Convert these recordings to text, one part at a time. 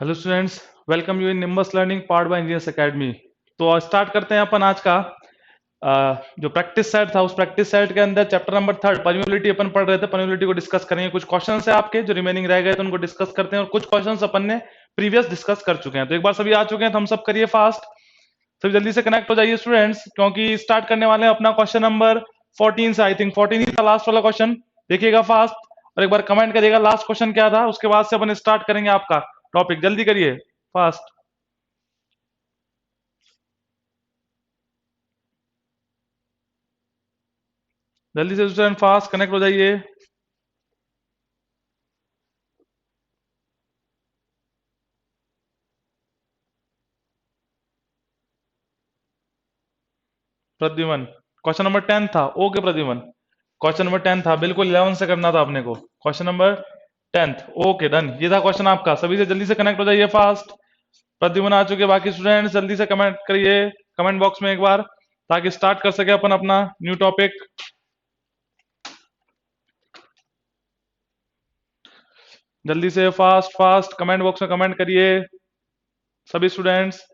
Hello students, welcome you in nimbus learning part by engineers academy. तो start करते हैं अपन आज का जो प्रैक्टिस सेट था। उस प्रैक्टिस सेट के अंदर चैप्टर नंबर 3 परमेबिलिटी अपन पढ़ रहे थे। परमेबिलिटी को डिस्कस करेंगे। कुछ क्वेश्चंस है आपके जो रिमेनिंग रह गए तो उनको डिस्कस करते हैं, और कुछ क्वेश्चंस अपन ने प्रीवियस डिस्कस कर चुके हैं। तो एक बार सभी आ चुके हैं तो हम सब करिए फास्ट, सभी जल्दी से कनेक्ट हो जाइए स्टूडेंट्स, क्योंकि स्टार्ट करने वाले हैं अपना क्वेश्चन नंबर 14 से। आई थिंक 14 ही था लास्ट वाला क्वेश्चन। देखिएगा फास्ट और एक बार कमेंट करिएगा लास्ट क्वेश्चन क्या था, उसके बाद से अपन स्टार्ट करेंगे आपका टॉपिक। जल्दी करिए फास्ट, जल्दी से स्टूडेंट फास्ट कनेक्ट हो जाइए। प्रद्युमन, क्वेश्चन नंबर 10 था। ओके प्रद्युमन, क्वेश्चन नंबर 10 था, बिल्कुल 11 से करना था अपने को। क्वेश्चन नंबर 10, ओके डन, ये था क्वेश्चन आपका। सभी से जल्दी से कनेक्ट हो जाइए फास्ट। प्रद्युमन आ चुके, बाकी स्टूडेंट्स जल्दी से कमेंट करिए कमेंट बॉक्स में एक बार, ताकि स्टार्ट कर सके अपन अपना न्यू टॉपिक। जल्दी से फास्ट फास्ट कमेंट बॉक्स में कमेंट करिए सभी स्टूडेंट्स।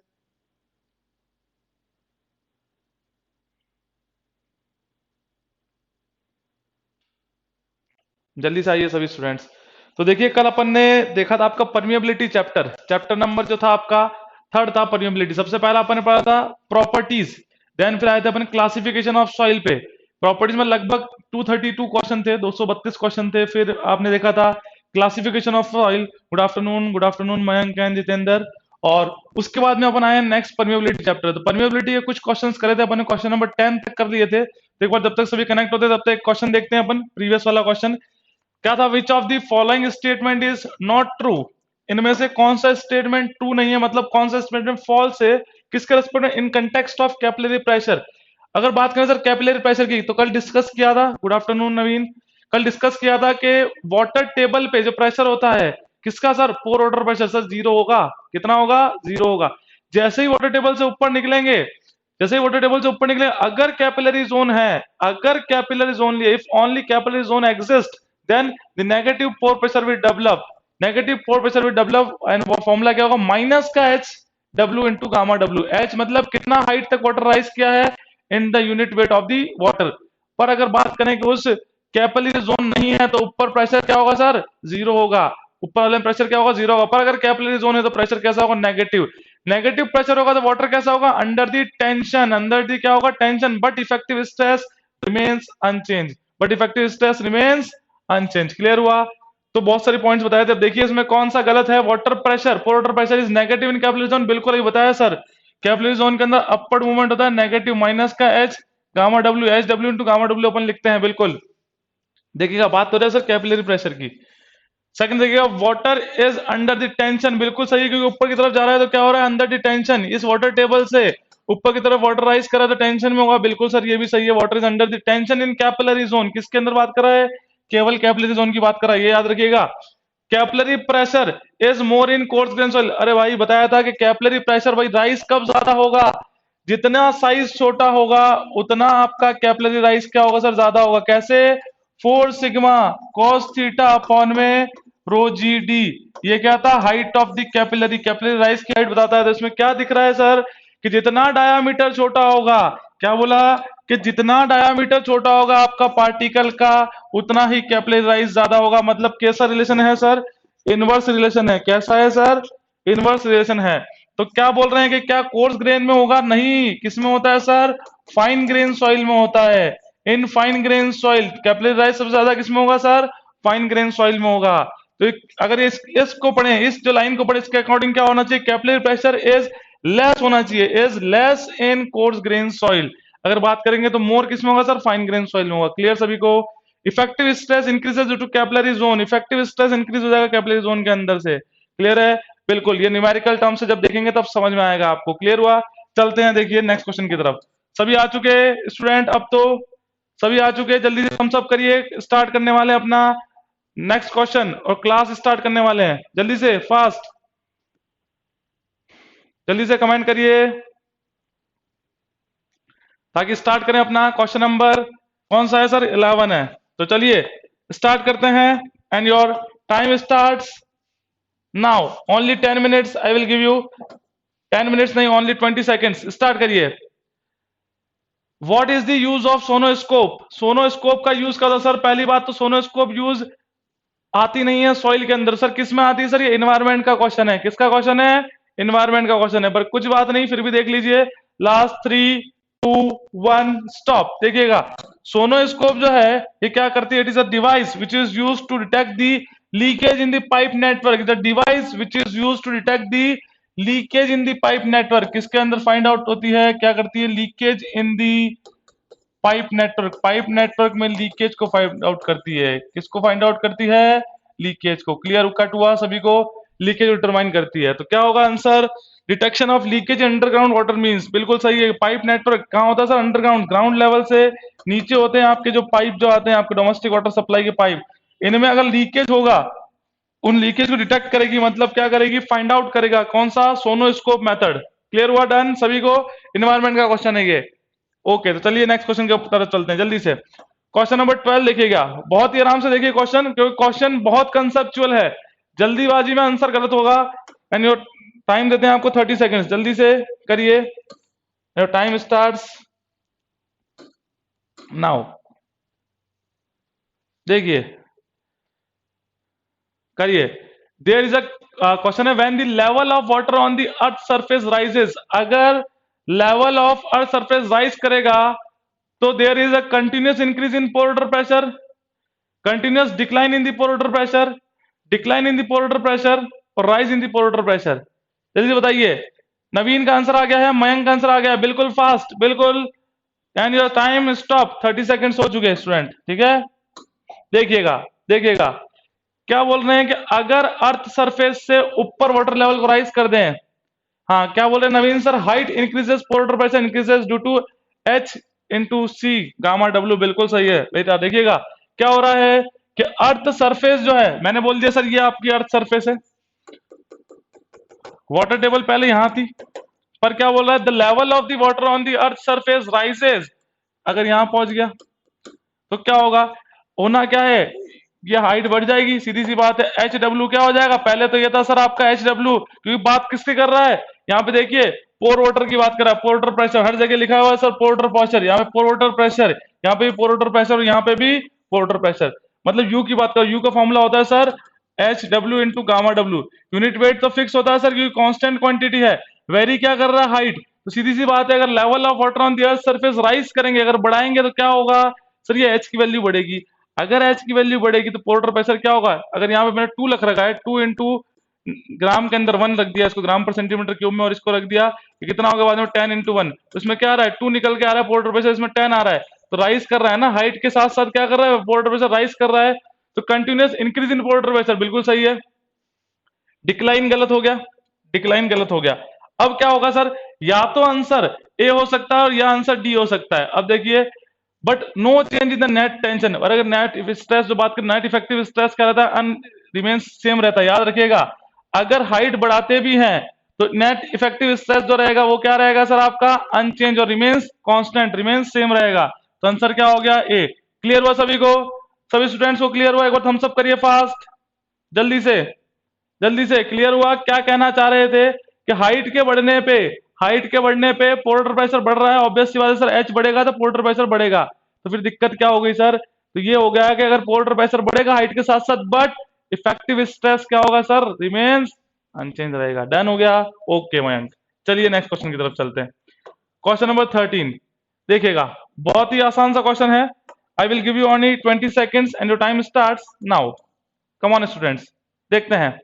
जल्दी से आइए सभी स्टूडेंट्स। तो देखिए, कल अपन ने देखा था आपका परमिएबिलिटी चैप्टर, चैप्टर नंबर जो था आपका 3 था परमिएबिलिटी। सबसे पहला अपन ने पढ़ा था प्रॉपर्टीज, देन फिर आए थे अपन क्लासिफिकेशन ऑफ सॉइल पे। प्रॉपर्टीज में लगभग 232 क्वेश्चन थे, 232 क्वेश्चन थे। फिर आपने देखा था classification of soil. Good afternoon Mayank and Jitendra. और उसके बाद में अपन आए नेक्स्ट परमिएबिलिटी चैप्टर। तो परमिएबिलिटी के कुछ क्वेश्चंस करे थे अपन ने, क्वेश्चन नंबर 10 तक कर लिए थे। तो एक बार जब तक सभी कनेक्ट होते तब तक क्वेश्चन देखते हैं अपन। प्रीवियस वाला क्वेश्चन क्या था? विच of the following statement is not true? इनमें से कौन सा स्टेटमेंट ट्रू नहीं है, मतलब कौन सा स्टेटमेंट फॉल्स है, किसके रेस्पेक्ट में, in context of capillary pressure. अगर बात करें सर कैपिलरी प्रेशर की, तो कल डिस्कस किया था, गुड आफ्टरनून नवीन, कल डिस्कस किया था कि वाटर टेबल पे जो प्रेशर होता है किसका सर, पोर वाटर प्रेशर सर जीरो होगा। कितना होगा? जीरो होगा। जैसे ही वाटर टेबल से ऊपर निकलेंगे, जैसे ही वाटर टेबल से ऊपर निकले, अगर कैपिलरी जोन है, अगर capillary zone, if only capillary zone exist, then the negative pore pressure will develop, negative pore pressure will develop, and वो फॉर्मूला क्या होगा? माइनस का H W into gamma W. H मतलब कितना हाइट तक water rise किया है in the unit weight of the water. पर अगर बात करें कि उस कैपिलरी जोन नहीं है तो ऊपर प्रेशर क्या होगा सर? जीरो होगा। ऊपर वाले प्रेशर क्या होगा? जीरो होगा। पर अगर कैपिलरी जोन है तो प्रेशर कैसा होगा? नेगेटिव। नेगेटिव प्रेशर होगा तो वाटर कैसा होगा? Under the tension, under the क्या होगा? Tension. But effective stress remains unchange, but effective stress remains unchange. Clear हुआ? तो बहुत सारे पॉइंट्स बताए थे। अब देखिए इसमें कौन सा गलत है। Water pressure, pore water pressure is negative in capillary zone, बिल्कुल ही बताया सर। कैपिलरी जोन के अंदर अपवर्ड मूवमेंट होता है नेगेटिव, माइनस का H gamma W, H W into gamma W अपन लिखते हैं, बिल्कुल। देखिएगा बात तो रहे सर कैपिलरी प्रेशर की। सेकंड देखिएगा, water is under the tension, बिल्कुल सही है, क्योंकि ऊपर की तरफ जा रहा है तो क्या हो रहा है? Under the tension. इस वाटर टेबल से ऊपर की तरफ वाटर राइज करा तो टेंशन में होगा, बिल्कुल सर ये भी सही है। Water is under the tension in capillary zone, किसके अंदर बात कर रहा है? केवल कैपिलरी जोन की बात कर रहा है, ये याद रखिएगा। Capillary pressure is more in coarse grain soil. अरे भाई बताया था कि कैपिलरी प्रेशर भाई राइज कब ज्यादा होगा? जितना साइज छोटा होगा उतना आपका कैपिलरी राइज क्या होगा सर? ज्यादा होगा। कैसे? 4 सिग्मा कॉस थीटा अपॉन में रो जी डी। ये क्या था? Height of the capillary, capillary rise की हाइट बताता है। तो इसमें क्या दिख रहा है सर? कि जितना डायामीटर छोटा होगा, क्या बोला? कि जितना डायामीटर छोटा होगा आपका पार्टिकल का, उतना ही कैपिलरी राइज ज्यादा होगा। मतलब कैसा रिलेशन है सर? इनवर्स रिलेशन है। कैसा है सर? इनवर्स रिलेशन है। तो क्या बोल रहे हैं कि क्या कोर्स ग्रेन में होगा? नहीं। किस में होता है सर? फाइन ग्रेन सॉइल में होता है। In fine grain soil capillary rise सबसे ज्यादा किस में होगा सर? फाइन ग्रेन सॉइल में होगा। तो अगर इसको पढ़े, इस जो लाइन को पढ़े, इसके अकॉर्डिंग क्या होना चाहिए? कैपिलरी प्रेशर इज लेस होना चाहिए, is less in coarse grain soil. अगर बात करेंगे तो मोर किस में होगा सर? फाइन ग्रेन सॉइल में होगा। क्लियर सभी को? Effective stress increases due to capillary zone, effective stress increase हो जाएगा कैपिलरी जोन के अंदर से। क्लियर है? बिल्कुल, ये न्यूमेरिकल टर्म से जब देखेंगे तब समझ में आएगा आपको। क्लियर हुआ? चलते हैं देखिए नेक्स्ट क्वेश्चन की तरफ। सभी आ चुके स्टूडेंट? अब तो सभी आ चुके, जल्दी से हम सब करिए, स्टार्ट करने वाले हैं अपना नेक्स्ट क्वेश्चन और क्लास स्टार्ट करने वाले हैं। जल्दी से फास्ट, जल्दी से कमेंट करिए ताकि स्टार्ट करें अपना क्वेश्चन नंबर। कौन सा है सर? 11 है। तो चलिए स्टार्ट करते हैं and your time starts now only 10 minutes I will give you, 10 minutes नहीं, ओनली 20 सेकेंड्स। स्टार्ट करिए। What is the use of sonoscope? Sonoscope का यूज क्या था सर? पहली बात तो सोनोस्कोप यूज आती नहीं है सॉइल के अंदर। सर किस में आती है? सर ये इन्वायरमेंट का क्वेश्चन है। किसका क्वेश्चन है? इन्वायरमेंट का क्वेश्चन है। पर कुछ बात नहीं, फिर भी देख लीजिए। Last 3 2 1 stop. देखिएगा, सोनोस्कोप जो है ये क्या करती है? It is a device which is use to detect the leakage in the pipe network. The device which is use to detect the leakage in the pipe network. किसके अंदर find out होती है? क्या करती है? Leakage in the pipe network. Pipe network में leakage को find out करती है। किसको फाइंड आउट करती है? लीकेज को। क्लियर कट हुआ सभी को? लीकेज डिटरमाइन करती है। तो क्या होगा answer? Detection of leakage underground water means. बिल्कुल सही है। पाइप नेटवर्क कहाँ होता है सर? अंडरग्राउंड, ग्राउंड लेवल से नीचे होते हैं आपके जो पाइप जो आते हैं आपके डोमेस्टिक वाटर सप्लाई के पाइप। इनमें अगर लीकेज होगा, उन लीकेज को डिटेक्ट करेगी, मतलब क्या करेगी? फाइंड आउट करेगा। कौन सा? सोनोस्कोप मेथड। क्लियर हुआ? डन सभी को? इन्वायरमेंट का क्वेश्चन है ये। ओके, तो चलिए नेक्स्ट क्वेश्चन की तरफ चलते हैं जल्दी से। क्वेश्चन नंबर 12 देखिएगा, बहुत ही आराम से देखिए क्वेश्चन, क्योंकि क्वेश्चन बहुत कंसेप्चुअल है। जल्दीबाजी में आंसर गलत होगा। एंड योर टाइम देते हैं आपको 30 सेकेंड्स, जल्दी से करिए। Your time starts now. देखिए, करिए। देयर इज अ क्वेश्चन है, when the level of water on the earth surface rises. अगर level of earth surface rise करेगा तो there is a continuous increase in pore water pressure, continuous decline in the pore water pressure, decline in the pore water pressure और rise in the pore water pressure. जल्दी बताइए। नवीन का answer आ गया है, मयंक का answer आ गया है, बिल्कुल फास्ट, बिल्कुल। And your time stop, 30 seconds हो चुके हैं स्टूडेंट, ठीक है। देखिएगा, देखिएगा क्या बोल रहे हैं कि अगर अर्थ सरफेस से ऊपर वाटर लेवल को राइज कर दें। हाँ, क्या बोल रहे हैं Naveen sir? Height increases, pore water pressure increases due to H into C gamma W. बिल्कुल सही है बेटा। देखिएगा क्या हो रहा है कि अर्थ सरफेस जो है, मैंने बोल दिया सर ये आपकी अर्थ सरफेस है। वाटर टेबल पहले यहां थी, पर क्या बोल रहा है? The level of the water on the earth surface rises. अगर यहां पहुंच गया तो क्या होगा? होना क्या है? ये हाइट बढ़ जाएगी, सीधी सी बात है। एच डब्ल्यू क्या हो जाएगा? पहले तो ये था सर आपका एच डब्ल्यू, क्योंकि बात किसकी कर रहा है यहाँ पे? देखिए, पोर वाटर की बात कर रहा है। पोर वाटर प्रेशर हर जगह लिखा हुआ है सर, पोर वाटर प्रेशर। यहाँ पे पोर वाटर प्रेशर, यहाँ पे भी पोर वाटर प्रेशर और यहाँ पे भी पोर वाटर प्रेशर। मतलब यू की बात करो, यू का फॉर्मूला होता है sir H W into gamma W. Unit weight तो फिक्स होता है सर, क्योंकि कांस्टेंट क्वांटिटी है। वेरी क्या कर रहा है? हाइट। तो सीधी सी बात है, अगर level of water on the earth surface rise करेंगे, अगर बढ़ाएंगे तो क्या होगा सर? ये एच की वैल्यू बढ़ेगी। अगर एच की वैल्यू बढ़ेगी तो पोर वाटर प्रेशर क्या होगा? अगर यहाँ पे मैंने 2 रख रखा है, 2 इंटू ग्राम के अंदर 1 रख दिया, इसको ग्राम पर सेंटीमीटर क्यूब में, और इसको रख दिया, ये कितना होगा बाद में? 10 इंटू 1। तो इसमें क्या आ रहा है? 2 निकल के आ रहा है, पोर वाटर प्रेशर इसमें 10 आ रहा है। तो राइज कर रहा है ना, हाइट के साथ साथ क्या कर रहा है? पोर वाटर प्रेशर राइज कर रहा है। तो continuous increase in pore water pressure, बिल्कुल सही है। डिक्लाइन गलत हो गया, डिक्लाइन गलत हो गया। अब क्या होगा सर? या तो आंसर ए हो सकता है और या आंसर डी हो सकता है। अब देखिए, but no change in the net tension. और अगर नेट स्ट्रेस जो बात करें, नेट इफेक्टिव स्ट्रेस क्या रहता है? रिमेन्स सेम रहता है। याद रखिएगा, अगर हाइट बढ़ाते भी हैं तो नेट इफेक्टिव स्ट्रेस जो रहेगा वो क्या रहेगा सर आपका? अनचेंज, और रिमेन्स कांस्टेंट, रिमेन्स सेम रहेगा। तो आंसर क्या हो गया? ए। क्लियर हुआ सभी को? सभी स्टूडेंट्स को क्लियर हुआ? एक बार थम्स अप करिए फास्ट, जल्दी से, जल्दी से। क्लियर हुआ? क्या कहना चाह रहे थे कि हाइट के बढ़ने पे, हाइट के बढ़ने पे पोर वाटर प्रेशर बढ़ रहा है, ऑब्वियस सी बात है सर, एच बढ़ेगा तो पोर वाटर प्रेशर बढ़ेगा। तो फिर दिक्कत क्या हो गई सर? तो ये हो गया कि अगर पोर वाटर प्रेशर बढ़ेगा हाइट के साथ साथ, बट इफेक्टिव स्ट्रेस क्या होगा सर? रिमेन्स अनचेंज रहेगा। डन हो गया? ओके मयंक, चलिए नेक्स्ट क्वेश्चन की तरफ चलते हैं। क्वेश्चन नंबर 13 देखिएगा, बहुत ही आसान सा क्वेश्चन है। I will give you only 20 seconds and your time starts now. Come on students, देखते हैं।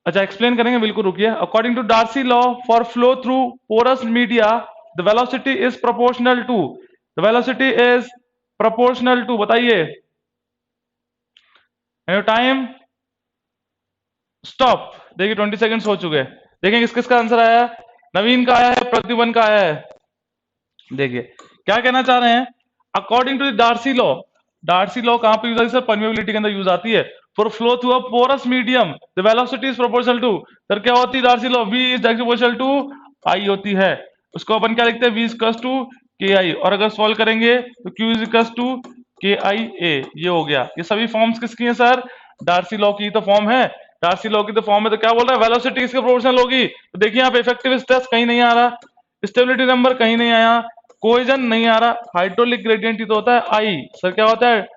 अच्छा, एक्सप्लेन करेंगे, बिल्कुल रुकिए। According to Darcy law for flow through porous media the velocity is proportional to, the velocity is proportional to, बताइए। Time stop. देखिए 20 seconds हो चुके हैं। देखिए किस किस का आंसर आया है? नवीन का आया है, प्रतिबन का आया है। देखिए क्या कहना चाह रहे हैं? According to the Darcy law, Darcy law कहां पे यूज आती है सर? परमिएबिलिटी के अंदर यूज आती है। For flow through a porous medium the velocity is proportional to, sir क्या होती है Darcy law? v is proportional to i होती है। उसको अपन क्या लिखते हैं? v इक्वल्स टू के आई, और अगर सॉल्व करेंगे तो q is equals to K I ए। ये हो गया। ये सभी फॉर्म्स किसकी हैं सर? डार्सी लॉ की तो फॉर्म है, डार्सी लॉ की तो फॉर्म है, तो क्या बोल रहा है, वेलोसिटी इसके प्रोपोर्शनल होगी। तो देखिए यहाँ पे इफेक्टिव स्ट्रेस कहीं नहीं आ रहा, स्टेबिलिटी नंबर कहीं नहीं आया, कोहेजन नहीं आ रहा, हाइड्रोलिक ग्रेडियंट ही तो होता है आई। सर क्या होता है,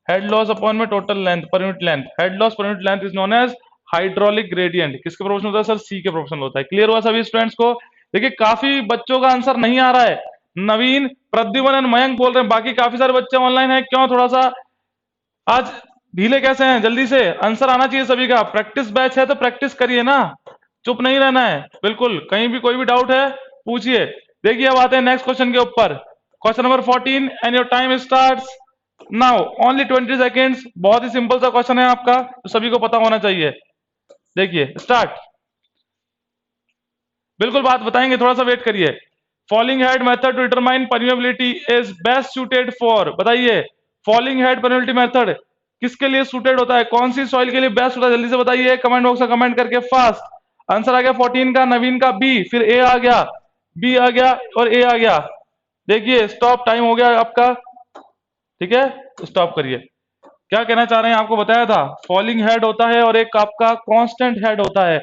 हेड लॉस अपॉन में टोटल लेंथ पर यूनिट लेंथ, हेड लॉस पर unit length is known as hydraulic gradient. किसके प्रोपोर्शनल होता है सर, सी के प्रोपोर्शनल होता है। क्लियर हुआ सभी स्टूडेंट्स को। देखिए काफी बच्चों का आंसर नहीं आ रहा है, नवीन, प्रद्युमन और मयंक बोल रहे हैं, बाकी काफी सारे बच्चे ऑनलाइन है, क्यों थोड़ा सा आज ढीले कैसे हैं, जल्दी से आंसर आना चाहिए सभी का। प्रैक्टिस बैच है तो प्रैक्टिस करिए ना, चुप नहीं रहना है बिल्कुल। कहीं भी कोई भी डाउट है पूछिए। देखिए अब आते हैं नेक्स्ट क्वेश्चन के ऊपर, question number 14 and your time starts now, only 20 seconds. बहुत ही सिंपल सा क्वेश्चन है आपका, तो सभी को पता होना चाहिए। देखिए स्टार्ट, बिल्कुल बात बताएंगे, थोड़ा सा वेट करिए। Falling head method to determine permeability is best suited for, बताइए फॉलिंग हेड परमिएबिलिटी मेथड किसके लिए सूटेड होता है, कौन सी सॉइल के लिए बेस्ट होता है, जल्दी से बताइए कमेंट बॉक्स में कमेंट करके फास्ट। आंसर आ गया 14 का, नवीन का बी, फिर ए आ गया, बी आ गया और ए आ गया। देखिए स्टॉप, टाइम हो गया आपका, ठीक है स्टॉप करिए। क्या कहना चाह रहे हैं, आपको बताया था फॉलिंग हेड होता है और एक आपका कांस्टेंट हेड होता है।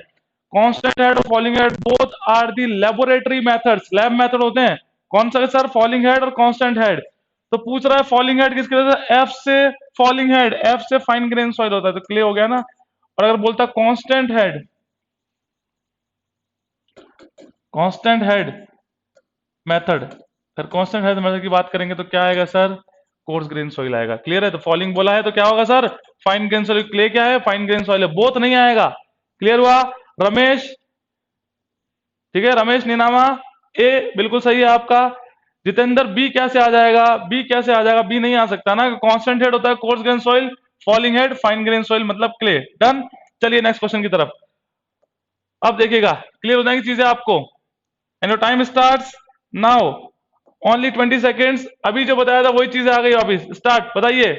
कांस्टेंट हेड और falling head both are the laboratory methods, lab method होते हैं। कौन सा सर, फॉलिंग हेड और कांस्टेंट हेड। तो पूछ रहा है फॉलिंग हेड किसके लिए, एफ से फॉलिंग हेड, एफ से फाइन ग्रेन सॉइल होता है, तो क्लियर हो गया ना। और अगर बोलता constant head, constant head method, sir constant head method की बात करेंगे तो क्या आएगा सर, कोर्स ग्रेन सॉइल आएगा। क्लियर है, तो फॉलिंग बोला है तो क्या होगा sir, fine grain soil. Clay क्या है, फाइन ग्रेन सॉइल है, बोथ नहीं आएगा। क्लियर हुआ रमेश, ठीक है रमेश नीनामा, ए बिल्कुल सही है आपका। जितेंद्र बी कैसे आ जाएगा, बी कैसे आ जाएगा, बी नहीं आ सकता ना, कांस्टेंट हेड होता है coarse grain soil, falling head fine grain soil मतलब क्ले। डन, चलिए नेक्स्ट क्वेश्चन की तरफ। अब देखिएगा क्लियर हो जाएंगी चीजें आपको, and your time starts now, only 20 seconds. अभी जो बताया था वही चीजें आ गई वापिस, स्टार्ट। बताइए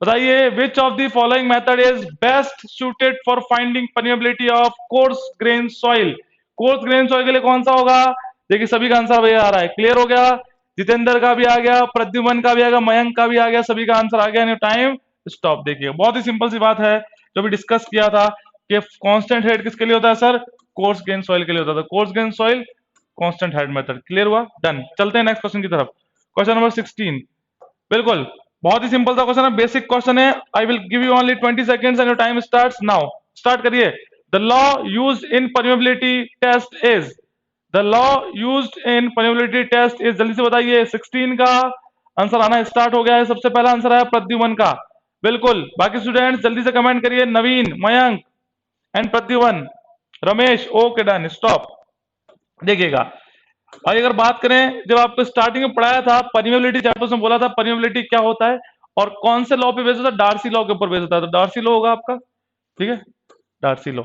बताइए विच of the following method is best suited for finding permeability of coarse grain soil. Coarse grain soil के लिए कौन सा होगा, देखिए सभी का आंसर वही आ रहा है। क्लियर हो गया, जितेंद्र का भी आ गया, प्रद्युमन का भी आ गया, मयंक का भी आ गया, सभी का आंसर आ गया। Time stop. देखिए बहुत ही सिंपल सी बात है, जो भी डिस्कस किया था कि कांस्टेंट हेड किसके लिए होता है सर, कोर्स ग्रेन सॉइल के लिए होता है, coarse grain soil constant head method. Clear हुआ, डन। चलते हैं नेक्स्ट क्वेश्चन की तरफ, क्वेश्चन नंबर 16। बिल्कुल बहुत ही सिंपल सा क्वेश्चन है, बेसिक क्वेश्चन है। I will give you only 20 seconds and your time starts now. Start करिए। The law used in permeability test is, the law used in permeability test is, जल्दी से बताइए। 16 का आंसर आना start हो गया है, सबसे पहला आंसर आया प्रद्युमन का। बिल्कुल, बाकी स्टूडेंट्स जल्दी से कमेंट करिए, Naveen, Mayank and Pradyumn, Ramesh. Okay done, stop. देखिएगा और अगर बात करें, जब आपको स्टार्टिंग में पढ़ाया था परमिएबिलिटी चैप्टर में, बोला था परमिएबिलिटी क्या होता है और कौन से लॉ पे बेस होता है, डार्सी लॉ के ऊपर बेस होता है। तो डार्सी लॉ होगा आपका, ठीक है डार्सी लॉ।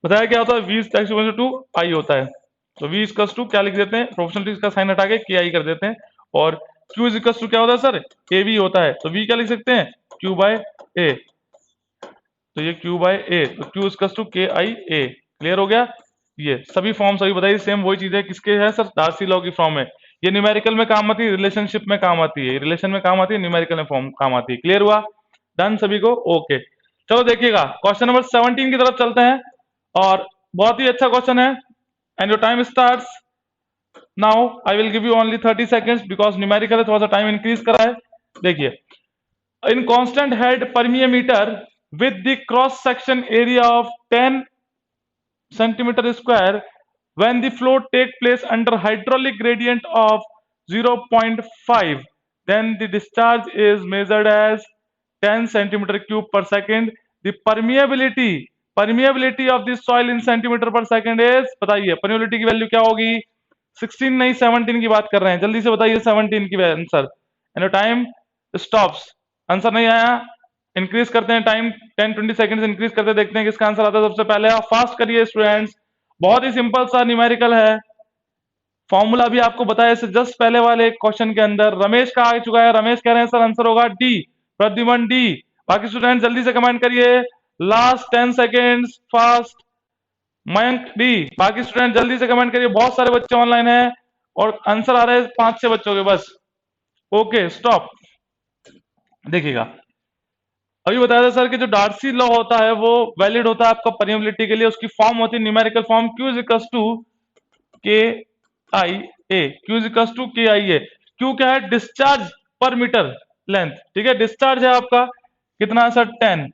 बताया क्या होता है, वी इज टू आई होता है, तो वी इज टू क्या लिख देते हैं, प्रोपोर्शनल का साइन हटा के आई कर देते हैं, और क्यू इज टू क्या होता है सर, ए वी होता है, तो वी क्या लिख सकते हैं, क्यू बाय ए, तो ये क्यू बाय ए, तो Q is to K I A. Clear हो गया, ये सभी फॉर्म सभी बताइए, सेम वही चीज है, किसके है सर, डार्सी लॉ की फॉर्म है। ये न्यूमेरिकल में काम आती है, रिलेशनशिप में काम आती है, रिलेशन में काम आती है, न्यूमेरिकल में फॉर्म काम आती है। क्लियर हुआ, डन सभी को, ओके। चलो देखिएगा क्वेश्चन नंबर 17 की तरफ चलते हैं, और बहुत ही अच्छा क्वेश्चन है, and your time starts now. I will give you only 30 seconds because numerical है, थोड़ा सा टाइम इंक्रीज करा है। देखिए, in constant head permeameter with the cross section area of 10 centimeter square, when the flow take place under hydraulic gradient of 0.5, then the discharge is measured as 10 centimeter cube per second. The permeability of the soil in centimeter per second is, बताइए permeability की value क्या होगी, 16 नहीं 17 की बात कर रहे हैं, जल्दी से बताइए 17 की answer, and time stops. Answer नहीं आया, इंक्रीज करते हैं टाइम, 10-20 सेकंड्स इंक्रीज करते, देखते हैं किसका आंसर आता है सबसे पहले। आप फास्ट करिए स्टूडेंट्स, बहुत ही सिंपल सा न्यूमेरिकल है, फॉर्मूला भी आपको बताया इससे जस्ट पहले वाले क्वेश्चन के अंदर। रमेश का आ चुका है, रमेश कह रहे हैं सर आंसर होगा डी, प्रद्युमन डी। बाकी स्टूडेंट जल्दी से कमेंट करिए, last 10 seconds fast, Mayank D. बाकी स्टूडेंट जल्दी से कमेंट करिए, बहुत सारे बच्चे ऑनलाइन है और आंसर आ रहे हैं 5-6 बच्चों के बस। Okay stop. देखिएगा अभी बताया था सर कि जो डार्सी लॉ होता है वो वैलिड होता है आपका परमेबिलिटी के लिए, उसकी फॉर्म होती है numerical form Q is equals to K I A, Q is equals to K I A. Q क्या है? डिस्चार्ज पर मीटर लेंथ, ठीक है, डिस्चार्ज है आपका कितना है सर? 10।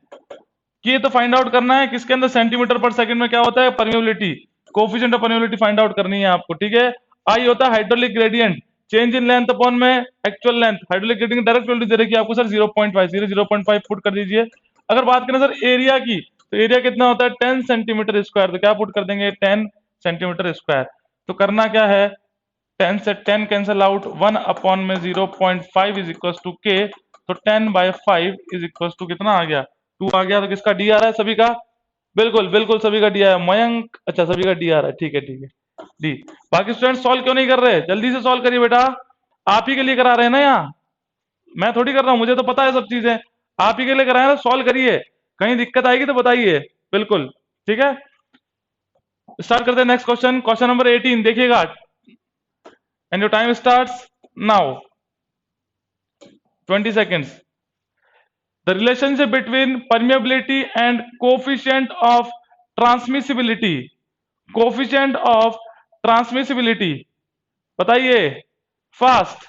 ये तो फाइंड आउट करना है किसके अंदर? सेंटीमीटर पर सेकंड में क्या होता है? Permeability, coefficient of permeability find out करनी है आपको, ठीक है। आई होता है hydraulic gradient, change in length upon में actual length, hydraulic gradient direct value दे रखी है आपको सर 0.5, 0.5 पुट कर दीजिए। अगर बात करें सर एरिया की, तो एरिया कितना होता है? 10 सेंटीमीटर स्क्वायर, तो क्या पुट कर देंगे? 10 सेंटीमीटर स्क्वायर। तो करना क्या है? 10 से 10 कैंसिल आउट, 1 अपॉन में 0.5 इज इक्वल टू के, तो 10/5 इज इक्वल टू कितना आ गया? 2 आ गया। तो किसका डी आ रहा है? सभी का, बिल्कुल बिल्कुल सभी का डी आया। मयंक, अच्छा सभी का डी आ रहा है, ठीक है ठीक है, डी। बाकी स्टूडेंट सॉल्व क्यों नहीं कर रहे? जल्दी से सॉल्व करिए बेटा, आप ही के लिए करा रहे हैं ना यहाँ, मैं थोड़ी कर रहा हूँ, मुझे तो पता है सब चीजें, आप ही के लिए कराए ना। सॉल्व करिए, कहीं दिक्कत आएगी तो बताइए, बिल्कुल ठीक है। स्टार्ट करते हैं नेक्स्ट क्वेश्चन, क्वेश्चन नंबर 18 देखिएगा, and your time starts now, 20 seconds. The relationship between permeability and coefficient of transmissibility. Coefficient of transmissibility बताइए फास्ट।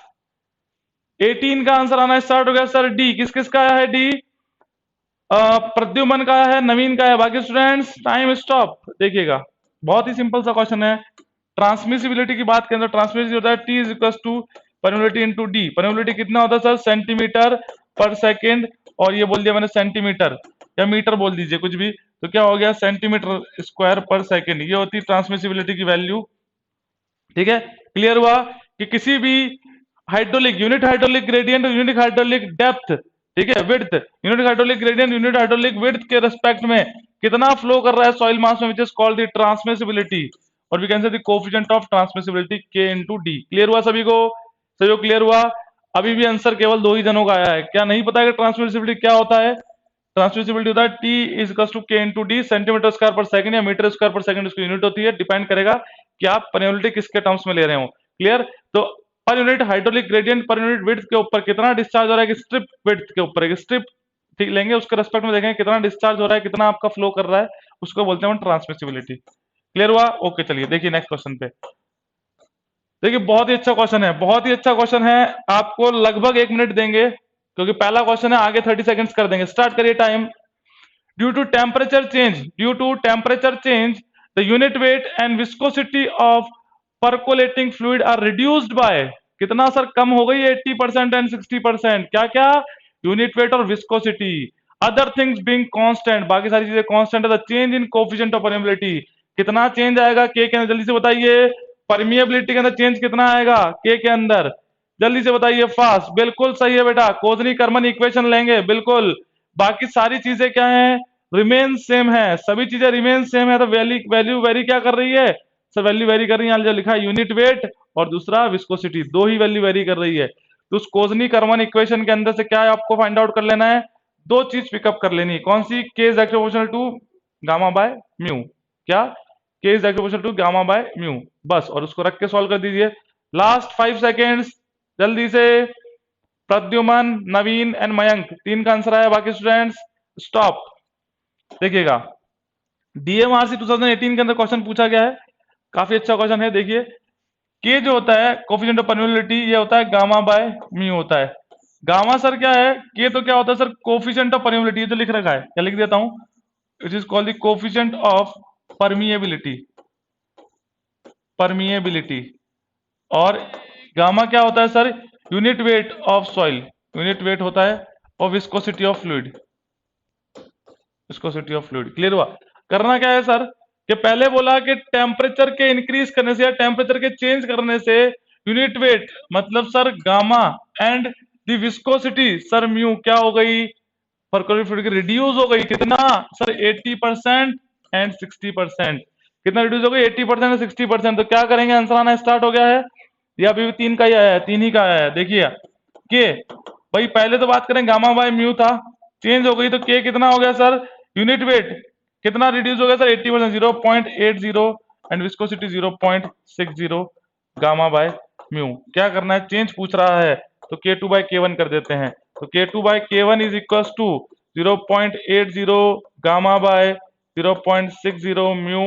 18 का आंसर आना स्टार्ट हो गया सर। डी किस किस का है? डी प्रद्युमन का है, नवीन का है। बाकी स्टूडेंट्स टाइम स्टॉप। देखिएगा बहुत ही सिंपल सा क्वेश्चन है। ट्रांसमिसिबिलिटी की बात करें तो ट्रांसमिसिबिलिटी होता है T is equal to permeability into D. Permeability कितना होता है सर? सेंटीमीटर पर सेकेंड, और ये बोल दिया मैंने सेंटीमीटर या मीटर बोल दीजिए कुछ भी, तो क्या हो गया? सेंटीमीटर स्क्वायर पर सेकेंड। ये होती है ट्रांसमिसिबिलिटी की वैल्यू, ठीक है। क्लियर हुआ कि किसी भी hydraulic, unit hydraulic gradient, unit hydraulic depth, ठीक है, width, unit hydraulic gradient, unit hydraulic width के रेस्पेक्ट में कितना फ्लो कर रहा है सॉइल मास में, which is called the transmissibility, और we can say the coefficient of transmissibility K into D. Clear हुआ सभी को? सभी को क्लियर हुआ? अभी भी आंसर केवल 2 ही जनों का आया है। क्या नहीं पता है कि ट्रांसमिसिबिलिटी क्या होता है? ट्रांसमिसिबिलिटी होता है टी इज इक्वल टू के इनटू डी, सेंटीमीटर स्क्वायर पर सेकंड या मीटर स्क्वायर पर सेकंड उसकी यूनिट होती है। डिपेंड करेगा कि आप परमेबिलिटी किसके टर्म्स में ले रहे हो। क्लियर? तो per unit hydraulic gradient per unit width के ऊपर कितना डिस्चार्ज हो रहा है, कि स्ट्रिप विड्थ के ऊपर एक स्ट्रिप ठीक लेंगे, उसके रेस्पेक्ट में देखेंगे कितना डिस्चार्ज हो रहा है, कितना आपका फ्लो कर रहा है, उसको बोलते हैं ट्रांसमिसिबिलिटी। क्लियर हुआ? ओके चलिए देखिए नेक्स्ट क्वेश्चन पे। देखिए बहुत ही अच्छा क्वेश्चन है, बहुत ही अच्छा क्वेश्चन है। आपको लगभग 1 मिनट देंगे क्योंकि पहला क्वेश्चन है, आगे 30 सेकंड्स कर देंगे। स्टार्ट करिए time. due to temperature change the unit weight and viscosity of percolating fluid are reduced by कितना सर? कम हो गई 80% एंड 60%। क्या क्या? यूनिट वेट और viscosity. Other things being constant, बाकी सारी चीजें कांस्टेंट है। The change in coefficient of permeability, कितना चेंज आएगा के के अंदर? जल्दी से बताइए। परमिएबिलिटी के अंदर चेंज कितना आएगा के अंदर? जल्दी से बताइए फास्ट। बिल्कुल सही है बेटा, कोजनी कर्मन इक्वेशन लेंगे बिल्कुल। बाकी सारी चीजें क्या है? रिमेन सेम है, सभी चीजें रिमेन सेम है। तो वैल्यू वेरी क्या कर रही है सर? वैल्यू वेरी कर रही है, जो लिखा है यूनिट वेट और दूसरा विस्कोसिटी, दो ही वैल्यू वेरी कर रही है। तो उस कोजनी कर्मन इक्वेशन के अंदर से क्या है आपको फाइंड आउट कर लेना है? 2 चीज पिकअप कर लेनी है। कौन सी? K is proportional to gamma by mu. क्या? K is proportional to gamma by mu, बस। और उसको रख के सॉल्व कर दीजिए। लास्ट 5 सेकेंड्स जल्दी से। प्रद्युमन, नवीन एंड मयंक 3 का आंसर आया। बाकी स्टूडेंट्स स्टॉप। देखिएगा डीएमआरसी 2018 के अंदर क्वेश्चन पूछा गया है, काफी अच्छा क्वेश्चन है। देखिए के जो होता है कोएफिशिएंट ऑफ परमेबिलिटी, ये होता है गामा बाय म्यू होता है। गामा सर क्या है? के तो क्या होता है सर? कोएफिशिएंट ऑफ परमेबिलिटी, ये जो लिख रखा है, क्या लिख देता हूं? It is called the coefficient of permeability, permeability. और गामा क्या होता है sir? Unit weight of soil, unit weight होता है, और viscosity of fluid, viscosity of fluid. Clear हुआ? करना क्या है सर कि पहले बोला कि टेम्परेचर के इंक्रीज करने से या टेम्परेचर के चेंज करने से यूनिट वेट मतलब sir gamma and the viscosity sir mu क्या हो गई? परकोलिक फ्लूइड की रिड्यूस हो गई। कितना सर? 80% एंड 60%। कितना रिड्यूस हो गई? 80% और 60%। तो क्या करेंगे? आंसर आना स्टार्ट हो गया है, या अभी भी 3 का ही आया है? 3 ही का आया है। देखिए के भाई पहले तो बात करें गामा बाय म्यू था, चेंज हो गई, तो के कितना हो गया सर? यूनिट वेट कितना रिड्यूस हो गया sir? 80%, 0.80, and viscosity 0.60 gamma by mu. क्या करना है? चेंज पूछ रहा है तो K2/K1 कर देते हैं। तो K2/K1 is equal to 0.80 gamma by 0.60 mu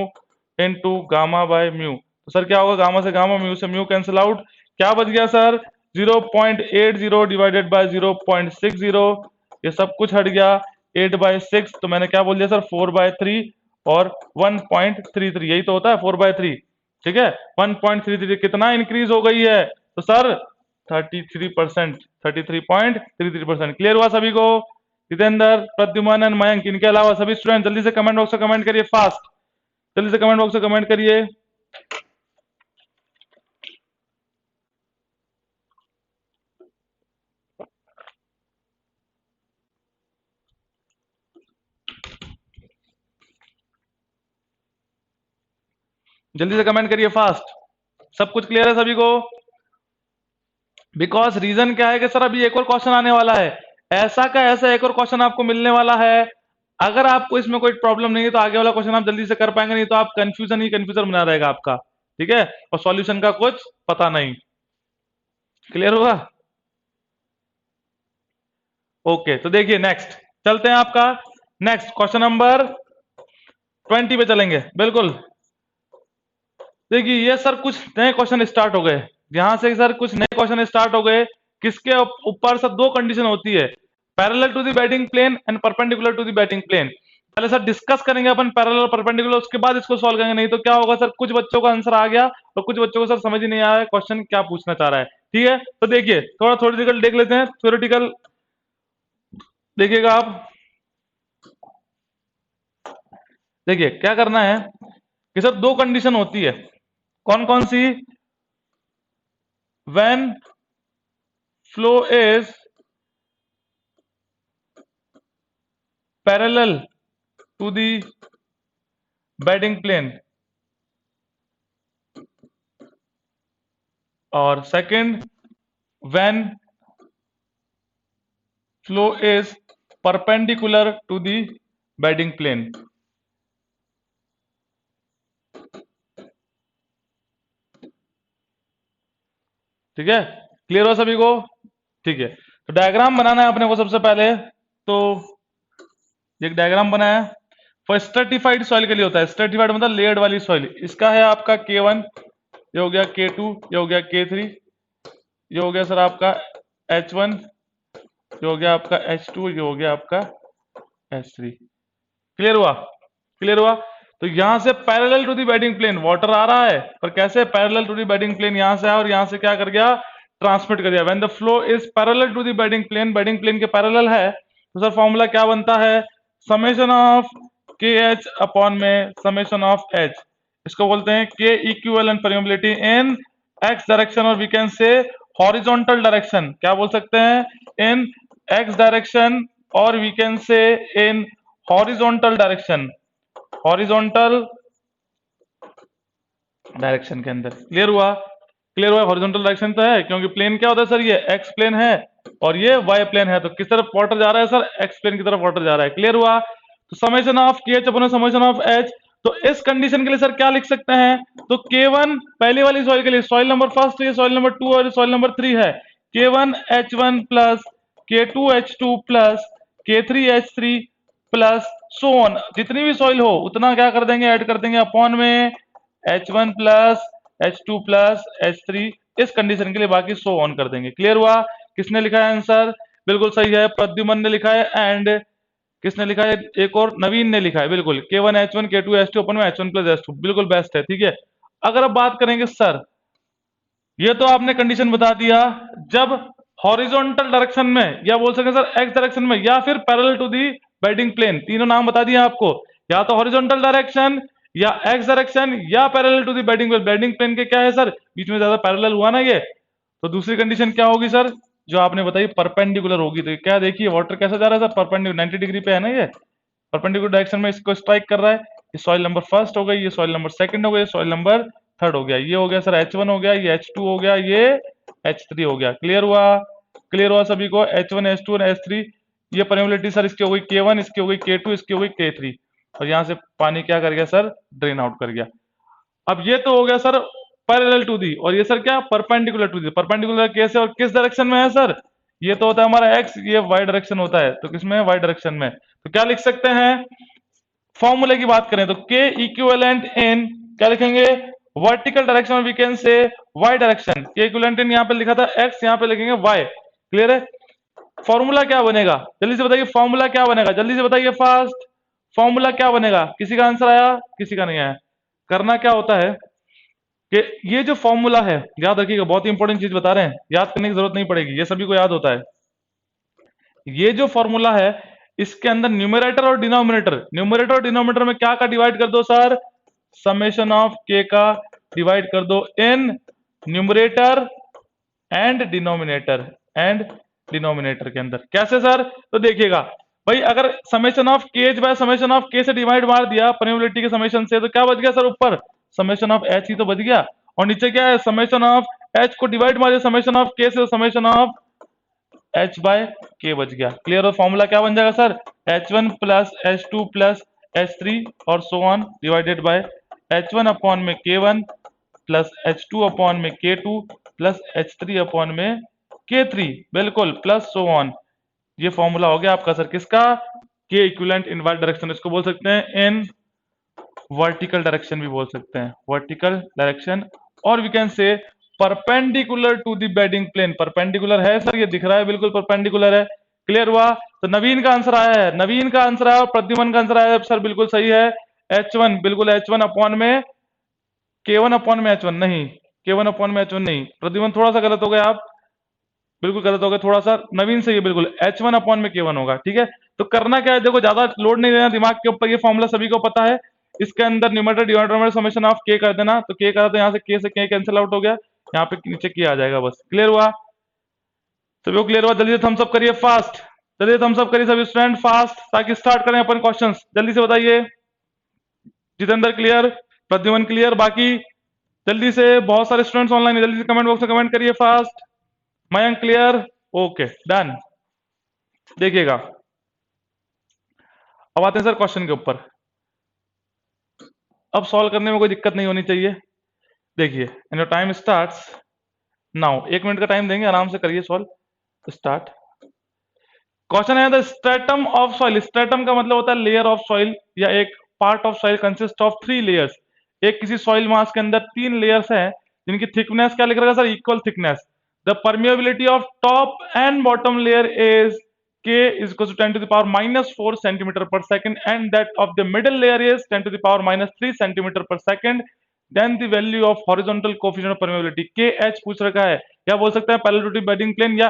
into gamma by mu. तो सर क्या होगा, गामा से गामा, म्यू से म्यू कैंसिल आउट, क्या बच गया सर 0.80 डिवाइडेड बाय 0.60, ये सब कुछ हट गया 8/6, तो मैंने क्या बोल दिया सर 4/3 और 1.33, यही तो होता है 4/3, ठीक है। 1.33 कितना इंक्रीज हो गई है, तो सर 33%, 33.33%। क्लियर हुआ सभी को? जितेंद्र, प्रद्युमन एंड मयंक, इनके अलावा सभी स्टूडेंट जल्दी से कमेंट बॉक्स में कमेंट करिए, फास्ट, जल्दी से कमेंट बॉक्स में कमेंट करिए। जल्दी से कमेंट करिए फास्ट। सब कुछ क्लियर है सभी को? बिकॉज रीजन क्या है कि सर अभी एक और क्वेश्चन आने वाला है, ऐसा का ऐसा एक और क्वेश्चन आपको मिलने वाला है। अगर आपको इसमें कोई प्रॉब्लम नहीं है तो आगे वाला क्वेश्चन आप जल्दी से कर पाएंगे, नहीं तो आप कंफ्यूजन ही कंफ्यूजन बना रहेगा आपका, ठीक है, और सॉल्यूशन का कुछ पता नहीं। क्लियर हुआ? ओके, तो देखिए नेक्स्ट चलते हैं, आपका नेक्स्ट क्वेश्चन नंबर 20 पे चलेंगे। बिल्कुल, देखिए ये सर कुछ नए क्वेश्चन स्टार्ट हो गए, यहां से सर कुछ नए क्वेश्चन स्टार्ट हो गए। किसके ऊपर सर दो कंडीशन होती है, parallel to the bedding plane and perpendicular to the bedding plane. पहले सर डिस्कस करेंगे अपन पैरेलल और परपेंडिकुलर, उसके बाद इसको सॉल्व करेंगे, नहीं तो क्या होगा सर कुछ बच्चों का आंसर आ गया और कुछ बच्चों को सर समझ ही नहीं आया क्वेश्चन क्या पूछना चाह रहा है, ठीक है। तो देखिए थोड़ा थ्योरेटिकल देख लेते हैं, थ्योरेटिकल देखिएगा आप। देखिए क्या करना है कि सर दो कंडीशन होती है, कौन कौन सी, when flow is parallel to the bedding plane, और second when flow is perpendicular to the bedding plane. ठीक है, क्लियर हो सभी को? ठीक है, तो डायग्राम बनाना है अपने को सबसे पहले। तो एक डायग्राम बनाया, फॉर स्ट्रेटिफाइड सॉइल के लिए होता है, स्ट्रेटिफाइड मतलब लेयर्ड वाली सॉइल। इसका है आपका K1, ये हो गया K2, ये हो गया K3, ये हो गया सर आपका H1, ये हो गया आपका H2, ये हो गया आपका H3। क्लियर हुआ? क्लियर हुआ? तो यहां से parallel to the bedding plane water आ रहा है, पर कैसे parallel to the bedding plane, यहां से आया और यहां से क्या कर गया, ट्रांसमिट कर दिया। When the flow is parallel to the bedding plane के पैरेलल है, तो सर फॉर्मूला क्या बनता है, summation of K H upon में समेशन ऑफ एच, इसको बोलते हैं K equivalent permeability in x direction, और we can say horizontal direction, क्या बोल सकते हैं, इन एक्स डायरेक्शन, और we can say in horizontal direction, horizontal direction के अंदर। क्लियर हुआ? क्लियर हुआ? हॉरिजॉन्टल डायरेक्शन तो है, क्योंकि प्लेन क्या होता है सर, ये एक्स प्लेन है और ये वाई प्लेन है, तो किस तरफ वाटर जा रहा है सर, एक्स प्लेन की तरफ वाटर जा रहा है। क्लियर हुआ? तो summation of K H upon summation of H, तो इस कंडीशन के लिए सर क्या लिख सकते हैं, तो K1 पहली वाली सॉइल के लिए, सॉइल नंबर फर्स्ट, ये सॉइल नंबर 2 और सॉइल नंबर 3 है, K1 H1 plus K2 H2 plus K3 H3 plus so on, जितनी भी सॉइल हो उतना क्या कर देंगे, ऐड कर देंगे अपॉन में H1 plus H2 plus H3, इस कंडीशन के लिए बाकी सो ऑन कर देंगे। क्लियर हुआ? किसने लिखा है आंसर? बिल्कुल सही है, प्रद्युमन ने लिखा है, एंड किसने लिखा है, एक और नवीन ने लिखा है, बिल्कुल K1 H1 K2 H2 अपन में H1 प्लस H2, बिल्कुल बेस्ट है, ठीक है। अगर अब बात करेंगे सर, ये तो आपने कंडीशन बता दिया जब हॉरिजॉन्टल डायरेक्शन में, या बोल सकते हैं सर एक्स डायरेक्शन में, या फिर parallel to the bedding plane, तीनों नाम बता दिया आपको, या तो हॉरिजॉन्टल डायरेक्शन, या एक्स डायरेक्शन, या parallel to the bedding plane. Bedding plane के क्या है सर, बीच में ज्यादा पैरेलल हुआ ना ये, तो दूसरी कंडीशन क्या होगी सर, जो आपने बताई परपेंडिकुलर होगी। तो क्या देखिए वाटर कैसा जा रहा है सर, परपेंडिकुलर 90 डिग्री पे है ना, ये परपेंडिकुलर डायरेक्शन में इसको स्ट्राइक कर रहा है। ये सॉइल नंबर फर्स्ट हो गई, ये सॉइल नंबर सेकंड हो गया, सॉइल नंबर थर्ड हो गया, ये हो गया सर H1 हो गया, ये H2 हो गया, ये H3 हो गया। क्लियर हुआ? क्लियर हुआ सभी को? H1 H2 और H3, ये परमेबिलिटी सर इसकी हो गई K1, इसकी हो गई K2, इसकी हो गई K3, और यहां से पानी क्या कर गया सर, ड्रेन आउट कर गया। अब ये तो हो गया सर पैरेलल टू दी, और ये सर क्या परपेंडिकुलर टू दी। परपेंडिकुलर कैसे और किस डायरेक्शन में है सर, ये तो होता है हमारा x, ये y डायरेक्शन होता है, तो किसमें, y डायरेक्शन में। तो क्या लिख सकते हैं, फॉर्मूले की बात करें तो k इक्विवेलेंट इन, क्या लिखेंगे, vertical direction, we can say y direction. k equivalent in यहाँ पे लिखा था x, यहाँ पे लिखेंगे y। क्लियर है। फॉर्मूला क्या बनेगा, जल्दी से बताइए, फॉर्मूला क्या बनेगा, जल्दी से बताइए फास्ट, फॉर्मूला क्या बनेगा। किसी का आंसर आया, किसी का नहीं आया। करना क्या होता है कि ये जो फॉर्मूला है, याद रखिएगा, बहुत ही इंपॉर्टेंट चीज बता रहे हैं, याद करने की जरूरत नहीं पड़ेगी, ये सभी को याद होता है। ये जो फॉर्मूला है, इसके अंदर न्यूमरेटर और डिनोमिनेटर, न्यूमरेटर और डिनोमिनेटर में क्या का डिवाइड कर दो सर, समेशन ऑफ के का डिवाइड कर दो in numerator and denominator, and denominator के अंदर। कैसे सर, तो देखिएगा भाई, अगर समेशन ऑफ के बाय समेशन ऑफ के से डिवाइड मार दिया परमिबिलिटी के समेशन से, तो क्या बच गया सर, ऊपर समेशन ऑफ एच ही तो बच गया, और नीचे क्या है, समेशन ऑफ एच को डिवाइड मार दिया समेशन ऑफ के से, समेशन ऑफ एच बाय के बच गया। क्लियर। और फॉर्मूला क्या बन जाएगा sir, H1 plus H2 plus H3 और so on divided by H1 upon में K1 प्लस H2 अपॉन में K2 प्लस H3 अपॉन में K3, बिल्कुल, प्लस सो ऑन। ये फॉर्मूला हो गया आपका सर किसका, के इक्विवेलेंट इन वाई डायरेक्शन। इसको बोल सकते हैं इन वर्टिकल डायरेक्शन भी बोल सकते हैं, वर्टिकल डायरेक्शन, और we can say perpendicular to the bedding plane. Perpendicular है सर, ये दिख रहा है, बिल्कुल परपेंडिकुलर है। क्लियर हुआ। तो नवीन का आंसर आया है, नवीन का आंसर आया, और प्रद्युमन का आंसर आया है सर, बिल्कुल सही है, H1, बिल्कुल H1 अपॉन में K1 अपॉन में H1 नहीं, K1 अपॉन में H1 नहीं, प्रद्युमन थोड़ा सा गलत हो गया आप, बिल्कुल गलत हो गया थोड़ा सा, नवीन से ये बिल्कुल H1 अपॉन में K1 होगा। ठीक है। तो करना क्या है, देखो ज्यादा लोड नहीं देना दिमाग के ऊपर, ये फॉर्मूला सभी को पता है। इसके अंदर न्यूमरेटर डिनोमिनेटर में समेशन ऑफ के कर देना, तो के करा तो यहाँ से के से के कैंसिल आउट हो गया, यहाँ पे नीचे के आ जाएगा बस। क्लियर हुआ, सभी को क्लियर हुआ। जल्दी से थम्स अप करिए फास्ट, जल्दी से थम्स अप करिए सभी स्टूडेंट फास्ट, ताकि स्टार्ट करें अपन क्वेश्चंस। जल्दी से बताइए, जितेंद्र क्लियर, प्रद्युमन क्लियर, बाकी जल्दी से, बहुत सारे स्टूडेंट्स ऑनलाइन है, जल्दी से कमेंट बॉक्स में कमेंट करिए fast. Mayank clear, okay done. देखिएगा, अब आते हैं सर क्वेश्चन के ऊपर। अब सॉल्व करने में कोई दिक्कत नहीं होनी चाहिए। देखिए, and your time starts now. 1 minute का टाइम देंगे, आराम से करिए सॉल्व, स्टार्ट। क्वेश्चन है the stratum of soil. Stratum का मतलब होता है लेयर ऑफ सॉइल, या एक part of soil consist of 3 layers. एक किसी सॉइल मास के अंदर 3 लेयर्स हैं, जिनकी थिकनेस क्या लिख रहा है sir, equal thickness. The permeability of top and bottom layer is K is equal to 10 to the power minus 4 centimeter per second, and that of the middle layer is 10 to the power minus 3 centimeter per second. Then the value of horizontal coefficient of permeability KH पूछ रखा है। क्या बोल सकते हैं, parallel to the bedding plane या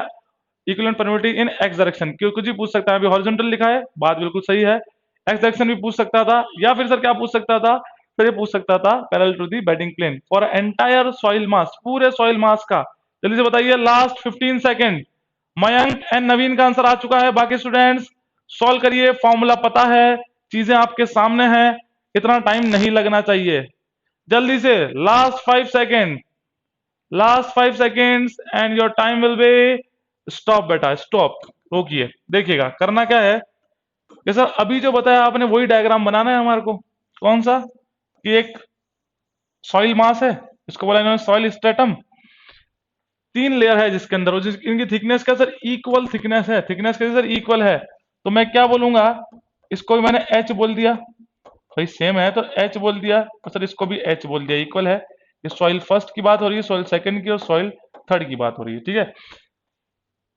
equivalent permeability in x direction. क्यों, कुछ भी पूछ सकता है। अभी हॉरिजॉन्टल लिखा है, बात बिल्कुल सही है। एक्स डायरेक्शन भी पूछ सकता था, या फिर सर क्या पूछ सकता था, फिर ये पूछ सकता था parallel to the bedding plane for entire soil mass, पूरे सॉइल मास का। जल्दी से बताइए, last 15 second. Mayank and Naveen का आंसर आ चुका है, बाकी स्टूडेंट्स सॉल्व करिए, फॉर्मूला पता है, चीजें आपके सामने हैं, इतना टाइम नहीं लगना चाहिए। जल्दी से, last 5 second, last 5 seconds and your time will be stop. बेटा स्टॉप, रोकिए। देखिएगा करना क्या है कि सर अभी जो बताया आपने वही डायग्राम बनाना है हमारे को। कौन सा, कि एक सॉइल मास है, इसको बोला इन्होंने सॉइल स्ट्रेटम, 3 लेयर है जिसके अंदर, इनकी थिकनेस क्या सर, इक्वल थिकनेस है। थिकनेस कैसे सर, इक्वल है। तो मैं क्या बोलूंगा, इसको भी मैंने H बोल दिया, भाई सेम है तो H बोल दिया, तो सर इसको भी H बोल दिया, इक्वल है। ये सॉइल फर्स्ट की बात हो रही है, सॉइल सेकंड की और सॉइल थर्ड की बात हो रही है। ठीक है।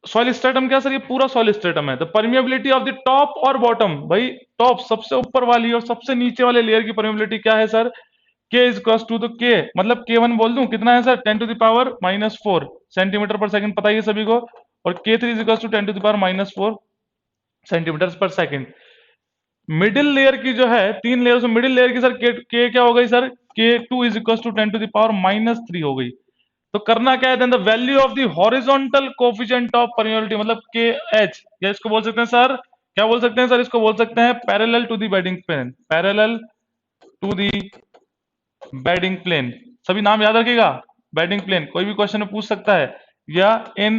सॉइल स्ट्रेटम क्या सर, ये पूरा सॉइल स्ट्रेटम है। तो परमिएबिलिटी ऑफ द टॉप और बॉटम, भाई टॉप सबसे ऊपर वाली और सबसे नीचे वाले लेयर की परमिएबिलिटी क्या है sir, K is equal to, तो K मतलब K1 बोल दूं, कितना है sir, 10 to the power minus 4 centimetre per second, पता ही है सभी को। और K3 is equal to 10 to the power minus 4 centimetre per second. Middle layer की जो है, 3 लेयर में मिडिल लेयर की सर K क्या हो गई sir, K2 is equal to 10 to the power minus 3 हो गई। तो करना क्या है, then the value of the horizontal coefficient of permeability, मतलब KH, या इसको बोल सकते हैं सर, क्या बोल सकते हैं सर, इसको बोल सकते हैं parallel to the bedding plane, parallel to the bedding plane. सभी नाम याद रखिएगा, बेडिंग प्लेन कोई भी क्वेश्चन में पूछ सकता है, या in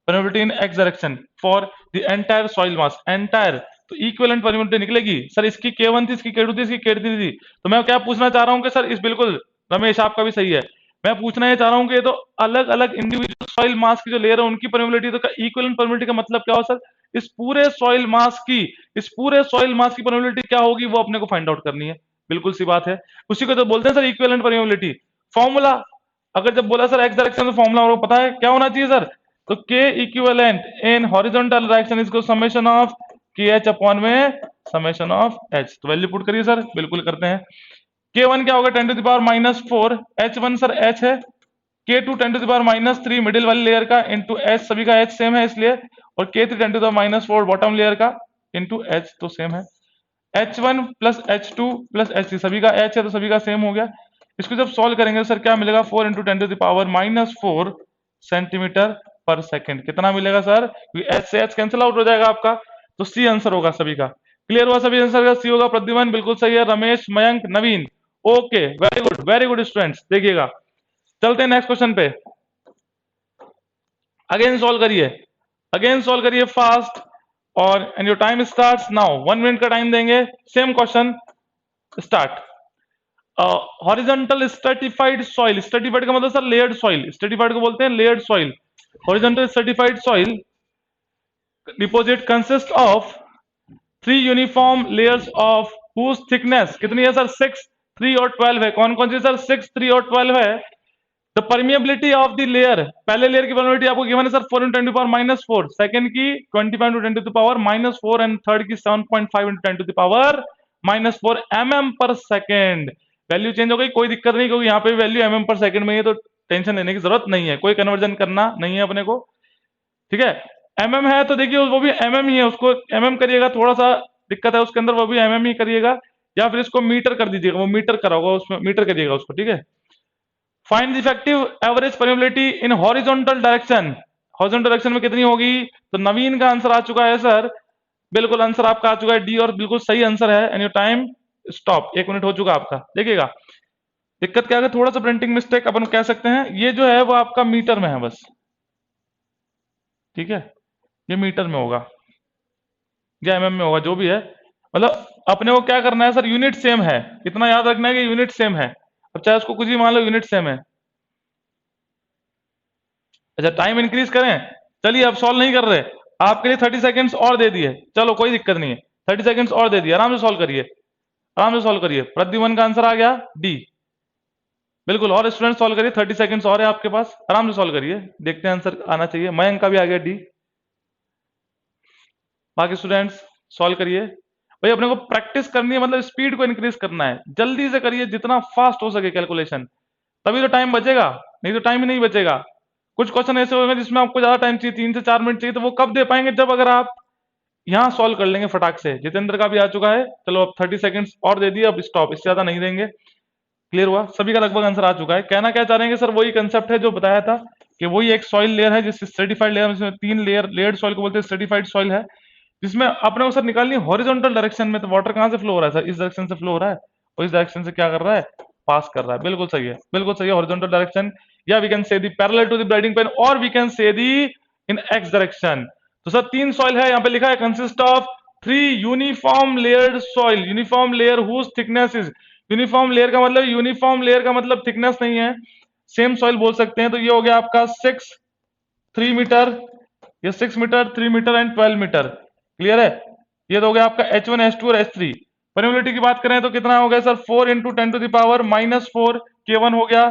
permeability in x direction for the entire soil mass, entire. तो इक्विवेलेंट परमिएबिलिटी निकलेगी सर, इसकी K1 थी, इसकी K2 थी, इसकी K3 थी। तो मैं क्या पूछना चाह रहा हूं कि सर इस, बिल्कुल रमेश आपका भी सही है, मैं पूछना ये चाह रहा हूँ कि ये तो अलग अलग इंडिविजुअल सॉइल मास की जो लेयर है उनकी परमेबिलिटी, तो इक्विवेलेंट परमेबिलिटी का मतलब क्या हो सर, इस पूरे सॉइल मास की परमेबिलिटी क्या होगी वो अपने को फाइंड आउट करनी है। बिल्कुल सी बात है, उसी को तो बोलते हैं सर इक्विवेलेंट परमेबिलिटी। फॉर्मूला, अगर जब बोला सर एक्स डायरेक्शन में फॉर्मूला आपको पता है क्या होना चाहिए सर, तो के equivalent in horizontal direction is summation of K H upon में समेशन ऑफ एच। तो वैल्यू पुट करिए सर, बिल्कुल करते हैं। K1 क्या होगा 10⁻⁻4, H1 सर H है, K2 10⁻⁻3 मिडिल वाली लेयर का इंटू H, सभी का H सेम है इसलिए, और K3 10⁻⁻4 बॉटम लेयर का इंटू H तो सेम है। H1 plus H2 plus H3 सभी का H है तो सभी का सेम हो गया। इसको जब सॉल्व करेंगे तो सर क्या मिलेगा, 4 इंटू 10⁻⁻4 सेंटीमीटर पर सेकेंड। कितना मिलेगा सर, क्योंकि H से H कैंसिल आउट हो जाएगा आपका, तो सी आंसर होगा सभी का। क्लियर हुआ सभी आंसर का, सी होगा। प्रद्युमन बिल्कुल सही है, Ramesh, Mayank, Naveen, okay, very good students. देखिएगा, चलते हैं नेक्स्ट क्वेश्चन पे। अगेन सॉल्व करिए फास्ट, और and your time starts now. 1 minute का टाइम देंगे। Same question, start. Horizontal stratified soil, stratified का मतलब सर लेयर्ड सॉइल, स्ट्रेटिफाइड को बोलते हैं layered soil. Horizontal stratified soil deposit consist of 3 uniform layers of whose thickness कितनी है sir, 6, 3 और 12 है। कौन कौन सी सर, 6, 3 और 12 है। The permeability of the layer, पहले लेयर की परमिएबिलिटी आपको गिवन है sir 4 into 10 to power -4, second की 25 into 10 to power -4 and third की 7.5 into 10 to power -4 mm per second. Value change हो गई, कोई दिक्कत नहीं, क्योंकि यहाँ पे वैल्यू mm पर सेकंड में है, तो टेंशन लेने की जरूरत नहीं है, कोई कन्वर्जन करना नहीं है अपने को, ठीक है। mm है तो देखिए वो भी mm ही है, उसको mm करिएगा, थोड़ा सा दिक्कत है उसके अंदर, वो भी mm ही करिएगा, या फिर इसको मीटर कर दीजिएगा, वो मीटर करा होगा उसमें, मीटर करिएगा उसको, ठीक है। Find the effective average permeability in horizontal direction, horizontal direction में कितनी होगी, तो नवीन का आंसर आ चुका है सर, बिल्कुल आंसर आपका आ चुका है डी, और बिल्कुल सही आंसर है। And your time stop, 1 minute हो चुका आपका। देखिएगा दिक्कत क्या है, थोड़ा सा प्रिंटिंग मिस्टेक अपन कह सकते हैं, ये जो है वो आपका मीटर में है बस, ठीक है, ये मीटर में होगा या mm में होगा, जो भी है, मतलब अपने को क्या करना है सर, यूनिट सेम है, इतना याद रखना है कि यूनिट सेम है, अब चाहे उसको कुछ भी मान लो, यूनिट सेम है। अच्छा, टाइम इंक्रीज करें, चलिए अब सॉल्व नहीं कर रहे, आपके लिए 30 सेकंड्स और दे दिए, चलो कोई दिक्कत नहीं है, 30 सेकंड्स और दे दिए, आराम से सॉल्व करिए, आराम से सॉल्व करिए। प्रद्युमन का आंसर आ गया डी, बिल्कुल, और स्टूडेंट सॉल्व करिए, 30 सेकंड्स और है आपके पास, आराम से सॉल्व करिए, देखते हैं आंसर आना चाहिए। मयंक का भी आ गया डी, बाकी स्टूडेंट्स सॉल्व करिए। भाई अपने को प्रैक्टिस करनी है, मतलब स्पीड को इंक्रीज करना है, जल्दी से करिए जितना फास्ट हो सके कैलकुलेशन, तभी तो टाइम बचेगा, नहीं तो टाइम ही नहीं बचेगा। कुछ क्वेश्चन ऐसे होंगे जिसमें आपको ज्यादा टाइम चाहिए, 3 से 4 मिनट चाहिए, तो वो कब दे पाएंगे, जब अगर आप यहाँ सॉल्व कर लेंगे फटाक से। जितेंद्र का भी आ चुका है, चलो अब 30 सेकंड्स और दे दिए, अब स्टॉप, इससे ज्यादा नहीं देंगे। क्लियर हुआ, सभी का लगभग आंसर आ चुका है। कहना क्या चाह रहे हैं सर, वही कंसेप्ट है जो बताया था, कि वही एक सॉइल लेयर है, जिससे सर्टिफाइड लेयर, जिसमें 3 लेयर, लेयर्ड सॉइल को बोलते हैं सर्टिफाइड सॉइल है, जिसमें अपने को सर निकालनी हॉरिजॉन्टल डायरेक्शन में। तो वाटर कहां से फ्लो हो रहा है सर, इस डायरेक्शन से फ्लो हो रहा है, और इस डायरेक्शन से क्या कर रहा है, पास कर रहा है, बिल्कुल सही है, बिल्कुल सही है, हॉरिजॉन्टल डायरेक्शन, या we can say the parallel to the blinding pen, और we can say the in x direction. तो सर 3 सॉइल है, यहाँ पे लिखा है consist of 3 uniform layered soil, uniform layer whose thickness is, uniform layer का मतलब, यूनिफॉर्म लेयर का मतलब थिकनेस नहीं है, सेम सॉइल बोल सकते हैं। तो ये हो गया आपका 6, 3 मीटर, ये 6 metre, 3 metre and 12 metre. Clear है, ये तो हो गया आपका H1, H2 और H3। परमेबिलिटी की बात करें तो कितना हो गया sir, 4 into 10 to the power -4, K1 हो गया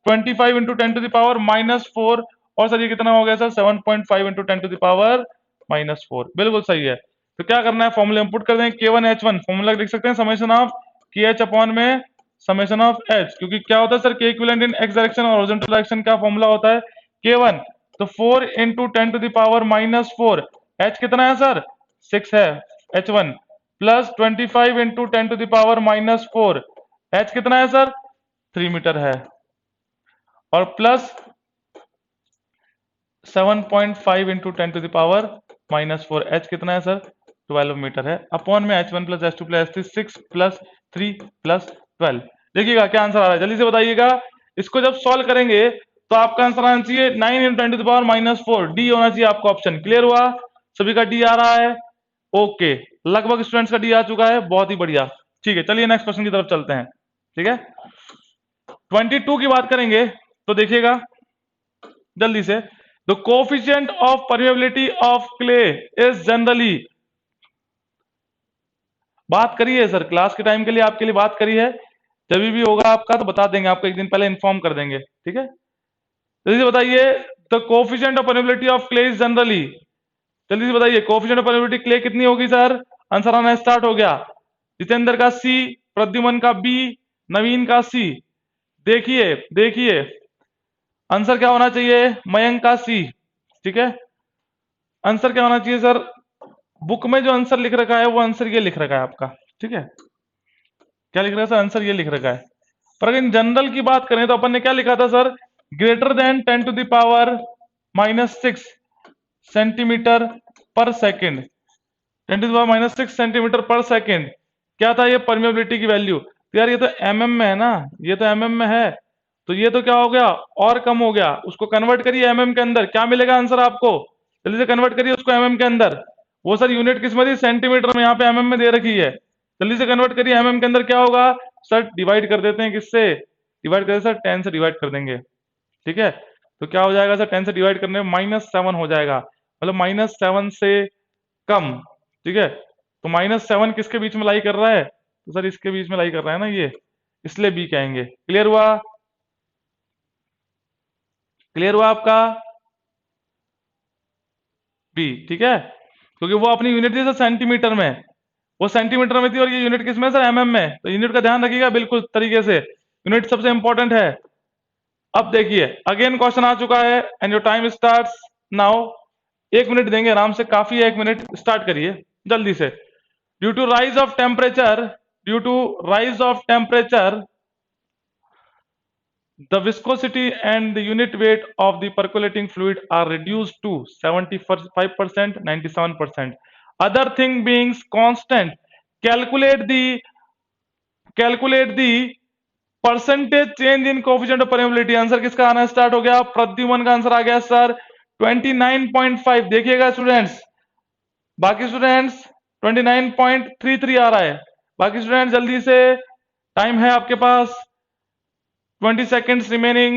25 इंटू 10 टू द पावर -4, और सर ये कितना हो गया sir, 7.5 into 10 to the power -4, बिल्कुल सही है। तो क्या करना है, फॉर्मूला इंपुट कर दें, K1 H1, फॉर्मूला लिख सकते हैं समेशन ऑफ KH अपॉन में समेशन ऑफ H, क्योंकि क्या होता है sir, K equivalent in x direction और हॉरिजॉन्टल डायरेक्शन का फॉर्मूला होता है K1, तो 4 into 10 to the power -4, H कितना है सर, 6 है, H1 plus 25 into 10 to the power -4, H कितना है सर, 3 मीटर है, और plus 7.5 into 10 to the power -4, H कितना है सर, 12 मीटर है, अपॉन में H1 plus H2 plus H3, 6 plus 3 plus 12। देखिएगा क्या आंसर आ रहा है, जल्दी से बताइएगा। इसको जब सॉल्व करेंगे तो आपका आंसर आना चाहिए 9 into 10 to the power -4, D होना चाहिए आपका ऑप्शन। क्लियर हुआ, सभी का डी आ रहा है, ओके, लगभग स्टूडेंट्स का डी आ चुका है, बहुत ही बढ़िया। ठीक है, चलिए नेक्स्ट क्वेश्चन की तरफ चलते हैं। ठीक है, 22 की बात करेंगे, तो देखिएगा जल्दी से, the coefficient of permeability of clay is generally, बात करी है सर क्लास के टाइम के लिए, आपके लिए बात करी है, जब भी होगा आपका तो बता देंगे, आपको एक दिन पहले इन्फॉर्म कर देंगे, ठीक है। जल्दी से बताइए, the coefficient of permeability of clay is generally, जल्दी से बताइए कोफिशिएंट ऑफ परमेबिलिटी क्ले कितनी होगी सर, आंसर आना स्टार्ट हो गया। जितेंद्र का सी, प्रद्युमन का बी, नवीन का सी। देखिए देखिए आंसर क्या होना चाहिए, मयंक का सी, ठीक है। आंसर क्या होना चाहिए सर, बुक में जो आंसर लिख रखा है वो आंसर ये लिख रखा है आपका, ठीक है। क्या लिख रखा है सर, आंसर ये लिख रखा है। पर अगर इन जनरल की बात करें तो अपन ने क्या लिखा था sir, greater than 10 to the power -6 centimetre per second, 10 to the power -6 centimetre per second, क्या था ये परमेबिलिटी की वैल्यू। तो यार ये तो एमएम में है ना, ये तो एमएम में है, तो ये तो क्या हो गया और कम हो गया, उसको कन्वर्ट करिए एमएम के अंदर, क्या मिलेगा आंसर आपको, जल्दी से कन्वर्ट करिए उसको एमएम के अंदर। वो सर यूनिट किस में थी, सेंटीमीटर में, यहाँ पे एमएम में दे रखी है, जल्दी से कन्वर्ट करिए एमएम के अंदर, क्या होगा सर, डिवाइड कर देते हैं किससे, डिवाइड करते सर 10 से डिवाइड कर देंगे, ठीक है। तो क्या हो जाएगा सर, 10 से डिवाइड करने में -7 हो जाएगा, मतलब -7 से कम, ठीक है। तो -7 किसके बीच में लाई कर रहा है, तो सर इसके बीच में लाई कर रहा है ना ये, इसलिए बी कहेंगे। क्लियर हुआ, क्लियर हुआ आपका, बी, ठीक है। क्योंकि वो अपनी यूनिट थी सर सेंटीमीटर में, वो सेंटीमीटर में थी और ये यूनिट किस में सर, एमएम में, तो यूनिट का ध्यान रखिएगा बिल्कुल तरीके से, यूनिट सबसे इंपॉर्टेंट है। अब देखिए अगेन क्वेश्चन आ चुका है and your time starts now, 1 minute देंगे आराम से, काफी है 1 मिनट, स्टार्ट करिए जल्दी से। Due to rise of temperature, due to rise of temperature, the viscosity and the unit weight of the percolating fluid are reduced to 75%, 97%. Other thing being constant, calculate the percentage change in coefficient of permeability. Answer किसका आना start हो गया, प्रद्युमन का answer आ गया sir 29.5। देखिएगा students, बाकी students 29.33 आ रहा है, बाकी स्टूडेंट जल्दी से, टाइम है आपके पास 20 सेकेंड्स रिमेनिंग।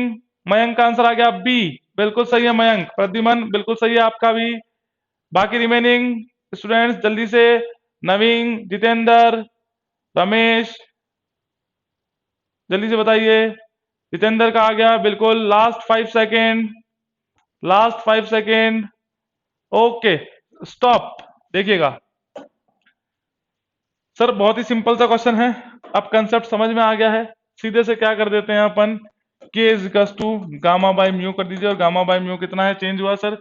मयंक का आंसर आ गया बी, बिल्कुल सही है मयंक। प्रद्युमन बिल्कुल सही है आपका भी। बाकी रिमेनिंग स्टूडेंट्स जल्दी से, नवीन, जितेंद्र, रमेश, जल्दी से बताइए। जितेंद्र का आ गया बिल्कुल, last 5 second, last 5 second, okay stop. देखिएगा सर बहुत ही सिंपल सा क्वेश्चन है, अब कंसेप्ट समझ में आ गया है, सीधे से क्या कर देते हैं अपन, k is to gamma by mu कर दीजिए, और गामा बाय म्यू कितना है, चेंज हुआ सर।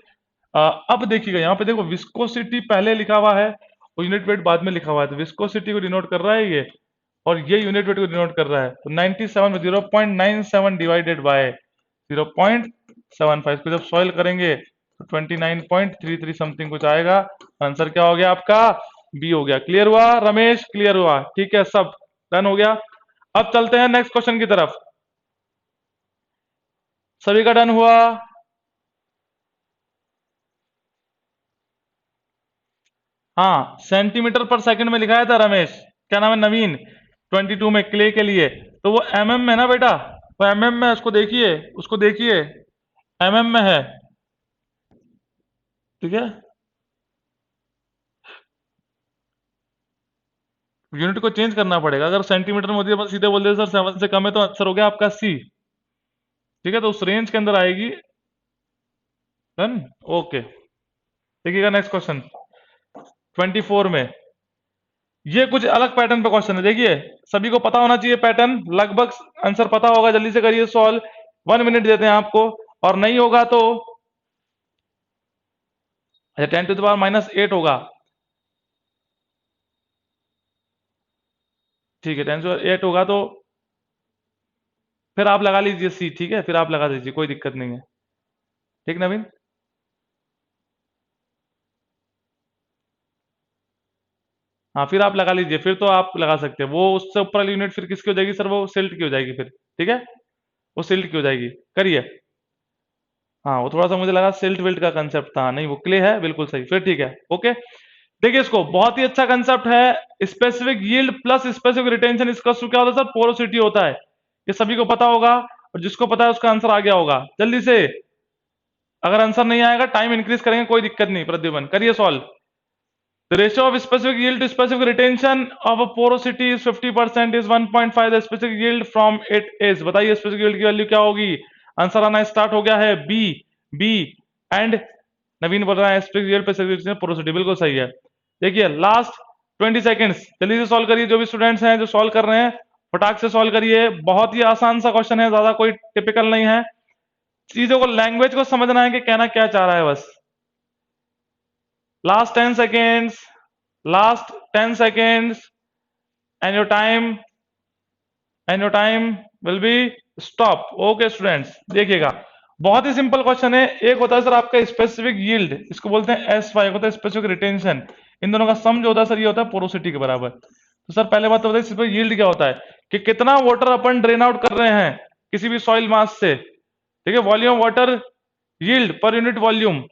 अब देखिएगा यहाँ पे देखो विस्कोसिटी पहले लिखा हुआ है और यूनिट वेट बाद में लिखा हुआ है, तो विस्कोसिटी को डिनोट कर रहा है ये, और ये यूनिट वेट को डिनोट कर रहा है। तो 97 में 0.97 डिवाइडेड बाय 0.75, इसको जब सॉल्व करेंगे तो 29.33 समथिंग कुछ आएगा। आंसर क्या हो गया आपका, बी हो गया। क्लियर हुआ रमेश, क्लियर हुआ, ठीक है, सब डन हो गया। अब चलते हैं नेक्स्ट क्वेश्चन की तरफ, सभी का डन हुआ। हाँ सेंटीमीटर पर सेकंड में लिखाया था रमेश, क्या नाम है, नवीन, 22 में क्ले के लिए, तो वो एमएम में ना बेटा, वो एमएम में, उसको देखिए, उसको देखिए, एमएम में है, ठीक है। यूनिट को चेंज करना पड़ेगा, अगर सेंटीमीटर में होती है सीधे बोल दे सर 7 से कम है, तो आंसर हो गया आपका सी, ठीक है, तो उस रेंज के अंदर आएगी। Done, okay. देखिएगा नेक्स्ट क्वेश्चन 24 में, ये कुछ अलग पैटर्न पे क्वेश्चन है, देखिए सभी को पता होना चाहिए पैटर्न, लगभग आंसर पता होगा, जल्दी से करिए सॉल्व, 1 मिनट देते हैं आपको, और नहीं होगा तो अच्छा 10 टू द पावर -8 होगा, ठीक है, 10 टू 8 होगा तो फिर आप लगा लीजिए सी, ठीक है, फिर आप लगा दीजिए, कोई दिक्कत नहीं है, ठीक नवीन। हाँ फिर आप लगा लीजिए, फिर तो आप लगा सकते हैं, वो उससे ऊपर वाली यूनिट फिर किसकी हो जाएगी सर, वो सिल्ट की हो जाएगी फिर, ठीक है, वो सिल्ट की हो जाएगी, करिए। हाँ वो थोड़ा सा मुझे लगा सिल्ट विल्ट का कंसेप्ट था, नहीं वो क्ले है, बिल्कुल सही, फिर ठीक है, ओके। देखिए इसको, बहुत ही अच्छा कंसेप्ट है, specific yield plus specific retention, इसका क्या होता है सर, पोरोसिटी होता है, ये सभी को पता होगा। और जिसको पता है उसका आंसर आ गया होगा। जल्दी से, अगर आंसर नहीं आएगा टाइम इंक्रीज करेंगे, कोई दिक्कत नहीं। प्रद्युमन करिए solve. The ratio of specific yield to specific retention of a porosity is 50% is 1.5 the specific yield from it is। बताइए specific yield की वैल्यू क्या होगी। आंसर आना स्टार्ट हो गया है। बी बी एंड नवीन बोल रहा है specific yield पे specific porosity, बिल्कुल सही है। देखिए लास्ट 20 सेकेंड्स, जल्दी से सॉल्व करिए। जो भी स्टूडेंट्स हैं जो सॉल्व कर रहे हैं फटाक से सॉल्व करिए। बहुत ही आसान सा क्वेश्चन है, ज्यादा कोई टिपिकल नहीं है। चीजों को, लैंग्वेज को समझना है कि कहना क्या चाह रहा है बस। Last 10 seconds, last 10 seconds, and your time will be stop। Okay students, देखिएगा बहुत ही सिंपल क्वेश्चन है। एक होता है सर आपका स्पेसिफिक यील्ड, इसको बोलते हैं एस वाई, होता है स्पेसिफिक रिटेंशन। इन दोनों का सम जो होता है सर ये होता है पोरोसिटी के बराबर। तो सर पहले बात तो बताइए स्पेसिफिक यील्ड क्या होता है, कि कितना वाटर अपन ड्रेन आउट कर रहे हैं किसी भी सॉइल मास से। ठीक है, volume water yield per unit volume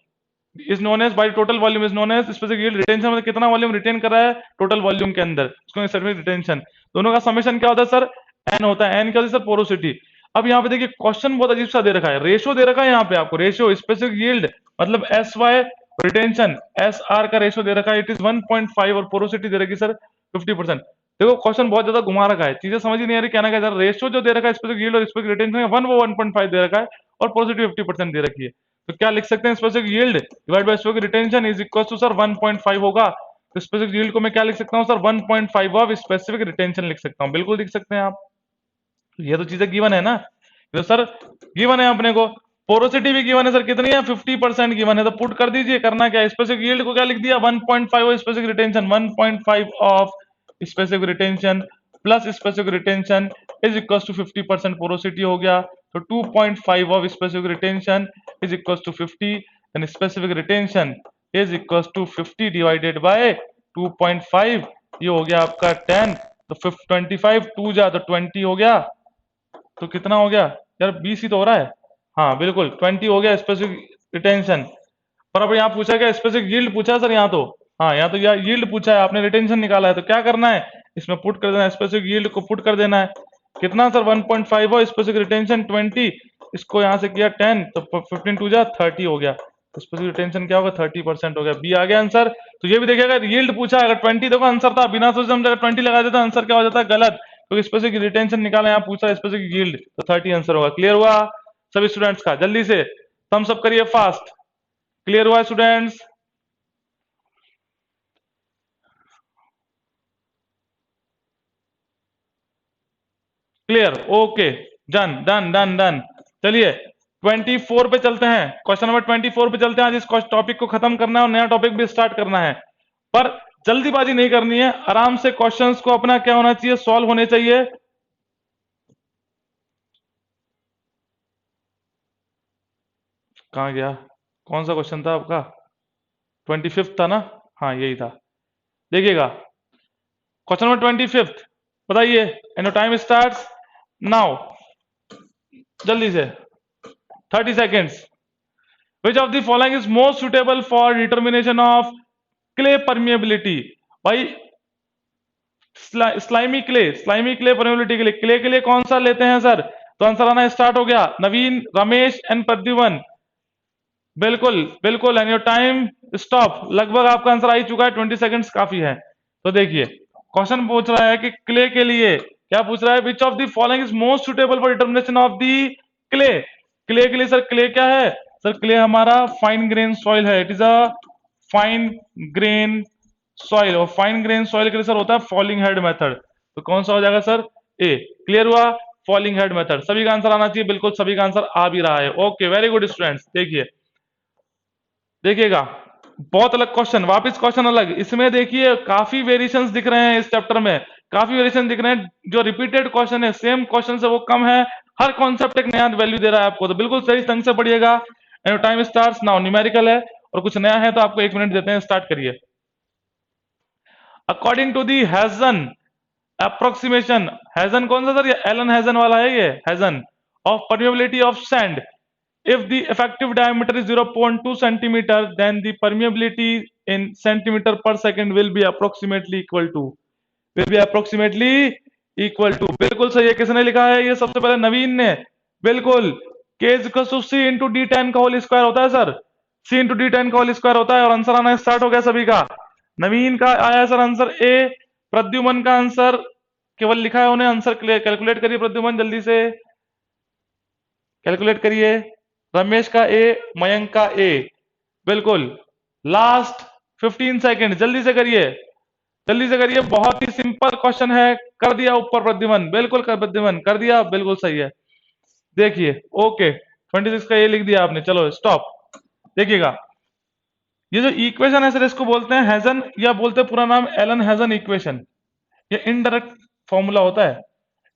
is known as by total volume is known as specific yield. Retention मतलब कितना वॉल्यूम रिटेन कर रहा है टोटल वॉल्यूम के अंदर, उसको स्पेसिफिक रिटेंशन। दोनों का समेशन क्या होता है सर, एन होता है। एन क्या होता है सर, पोरोसिटी। अब यहाँ पे देखिए क्वेश्चन बहुत अजीब सा दे रखा है, रेशो दे रखा है यहाँ पे आपको। रेशो स्पेसिफिक यील्ड मतलब S Y, retention S R का रेशो दे रखा है, इट इज 1.5 और पोरोसिटी दे रखी सर 50%। देखो क्वेश्चन बहुत ज्यादा घुमा रखा है, चीजें समझ ही नहीं आ रही कहना क्या। रेशो जो दे रखा है स्पेसिफिक यील्ड और स्पेसिफिक रिटेंशन 1.5 दे रखा है और पोरोसिटी 50% दे रखी है। तो क्या लिख सकते हैं, specific yield divide by specific retention is equal to sir 1.5 होगा। तो स्पेसिफिक यील्ड को मैं क्या लिख सकता हूँ सर, 1.5 ऑफ स्पेसिफिक रिटेंशन लिख सकता हूँ। बिल्कुल लिख सकते हैं आप, ये तो चीजें गिवन है ना। तो सर गिवन है अपने को, पोरोसिटी भी गिवन है सर, कितनी है 50% गिवन है। तो पुट कर दीजिए, करना क्या है, स्पेसिफिक यील्ड को क्या लिख दिया 1.5 of specific retention, 1.5 of specific retention plus specific retention is equal to 50% porosity हो गया। तो 2.5 of specific retention is equal to 50 and specific retention is equal to 50 divided by 2.5, ये हो गया आपका 10। तो 25 2 जा तो 20 हो गया। तो कितना हो गया यार, 20 ही तो हो रहा है। हाँ बिल्कुल 20 हो गया स्पेसिफिक रिटेंशन। पर अब यहाँ पूछा क्या, स्पेसिफिक यील्ड पूछा है सर यहाँ तो। हाँ यहाँ तो यार यील्ड पूछा है, आपने रिटेंशन निकाला है। तो क्या करना है, इसमें पुट कर देना है, स्पेसिफिक यील्ड को पुट कर देना है। कितना सर 1.5 हो, स्पेसिफिक रिटेंशन 20, इसको यहाँ से किया 10, तो 15 2 जा 30 हो गया। तो स्पेसिफिक रिटेंशन क्या होगा 30% हो गया। बी आ गया आंसर। तो ये भी देखिएगा यील्ड पूछा, अगर 20 देखो आंसर था, बिना सोचे समझे अगर 20 लगा देता आंसर क्या हो जाता है गलत। तो स्पेसिफिक रिटेंशन निकाला, यहाँ पूछा स्पेसिफिक यील्ड, तो 30 आंसर होगा। क्लियर हुआ सभी स्टूडेंट्स का, जल्दी से थम्स अप करिए फास्ट। क्लियर हुआ students, clear, okay, done done done done. चलिए 24 पे चलते हैं, क्वेश्चन नंबर 24 पे चलते हैं। आज इस टॉपिक को खत्म करना है और नया टॉपिक भी स्टार्ट करना है, पर जल्दीबाजी नहीं करनी है। आराम से क्वेश्चंस को अपना क्या होना चाहिए, सॉल्व होने चाहिए। कहां गया, कौन सा क्वेश्चन था आपका, 25 था ना। हाँ यही था, देखिएगा क्वेश्चन नंबर 25, बताइए। एंड टाइम स्टार्ट्स नाउ, जल्दी से 30 seconds. Which of the following is most suitable for determination of clay permeability. भाई स्लाइमी क्ले परमिएबिलिटी के लिए, क्ले के लिए कौन सा लेते हैं सर। तो आंसर आना स्टार्ट हो गया, नवीन, रमेश एंड प्रद्युमन। बिल्कुल बिल्कुल, एंड योर टाइम स्टॉप। लगभग आपका आंसर आ ही चुका है, 20 सेकंड्स काफी है। तो देखिए क्वेश्चन पूछ रहा है कि क्ले के लिए क्या पूछ रहा है, विच of the following is most suitable for determination of the clay. Clay के लिए सर, क्ले क्या है सर, क्ले हमारा फाइन ग्रेन सॉइल है, it is a fine grain soil. और फाइन ग्रेन सॉइल के लिए सर होता है फॉलिंग हेड मेथड। तो कौन सा हो जाएगा सर, ए। क्लियर हुआ, फॉलिंग हेड मेथड। सभी का आंसर आना चाहिए, बिल्कुल सभी का आंसर आ भी रहा है। Okay very good students. देखिए देखिएगा बहुत अलग क्वेश्चन, वापस क्वेश्चन अलग। इसमें देखिए काफी वेरिएशंस दिख रहे हैं, इस चैप्टर में काफी वेरिएशन दिख रहे हैं। जो रिपीटेड क्वेश्चन है, सेम क्वेश्चन से वो कम है। हर कॉन्सेप्ट एक नया वैल्यू दे रहा है आपको, तो बिल्कुल सही ढंग से पढ़िएगा। And time starts now. Numerical है और कुछ नया है, तो आपको 1 मिनट देते हैं, स्टार्ट करिए। According to the Hazen approximation, Hazen कौन सा सर, ये एलन हैजन वाला है, ये Hazen of permeability of sand. If the effective diameter is 0.2 centimeter, then the permeability in centimeter per second will be approximately equal to, will be approximately equal to। बिल्कुल सही है। किसने लिखा है ये, सबसे पहले नवीन ने। बिल्कुल, k is equal to C into D ten का होल स्क्वायर होता है sir, C into D ten का होल स्क्वायर होता है। और आंसर आना स्टार्ट हो गया सभी का। नवीन का आया सर आंसर ए, प्रद्युमन का आंसर केवल लिखा है उन्हें, आंसर कैलकुलेट करिए प्रद्युमन जल्दी से, कैलकुलेट करिए। रमेश का ए, मयंक का ए, बिल्कुल। लास्ट 15 सेकेंड, जल्दी से करिए, जल्दी से करिए, बहुत ही सिंपल क्वेश्चन है। कर दिया ऊपर प्रद्युमन, बिल्कुल कर प्रद्युमन कर दिया, बिल्कुल सही है। देखिए ओके 26 का ए लिख दिया आपने, चलो स्टॉप। देखिएगा ये जो इक्वेशन है सर इसको बोलते हैं हेजन, या बोलते हैं पूरा नाम एलन हेजन इक्वेशन। ये इनडायरेक्ट फॉर्मूला होता है,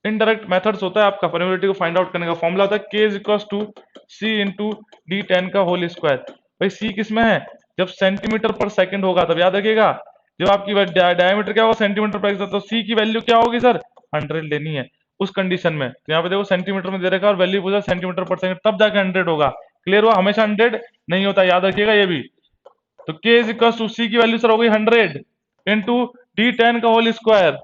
इनडायरेक्ट मेथड्स होता है आपका परमिबिलिटी को फाइंड आउट करने का। फॉर्मूला होता है k is equal to C into D ten का होल स्क्वायर। भाई c किस में है, जब सेंटीमीटर पर सेकंड होगा तब याद रखिएगा। जब आपकी डायमीटर क्या होगा सेंटीमीटर पर, तो c की वैल्यू क्या होगी सर 100 लेनी है उस कंडीशन में। तो यहाँ पे देखो सेंटीमीटर में दे रखा है और वैल्यू पूछा सेंटीमीटर पर सेकंड, तब जाके 100 होगा। क्लियर हुआ, हमेशा 100 नहीं होता, याद रखिएगा ये भी। तो k is equal to c की वैल्यू सर हो गई 100 इंटू डी टेन का whole square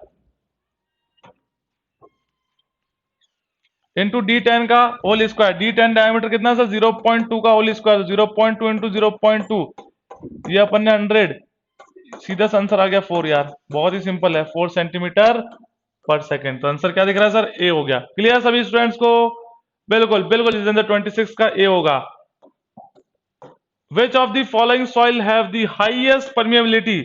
into D ten का whole square. D ten diameter कितना सर 0.2 का होल स्क्वायर, 0.2 इंटू 0.2, ये अपन ने 100, सीधा सा आंसर आ गया 4 यार, बहुत ही सिंपल है, 4 सेंटीमीटर पर सेकंड। तो आंसर क्या दिख रहा है सर, ए हो गया। क्लियर सभी स्टूडेंट्स को, बिल्कुल बिल्कुल जितेंद्र 26 का ए होगा। विच of the following soil have the highest permeability.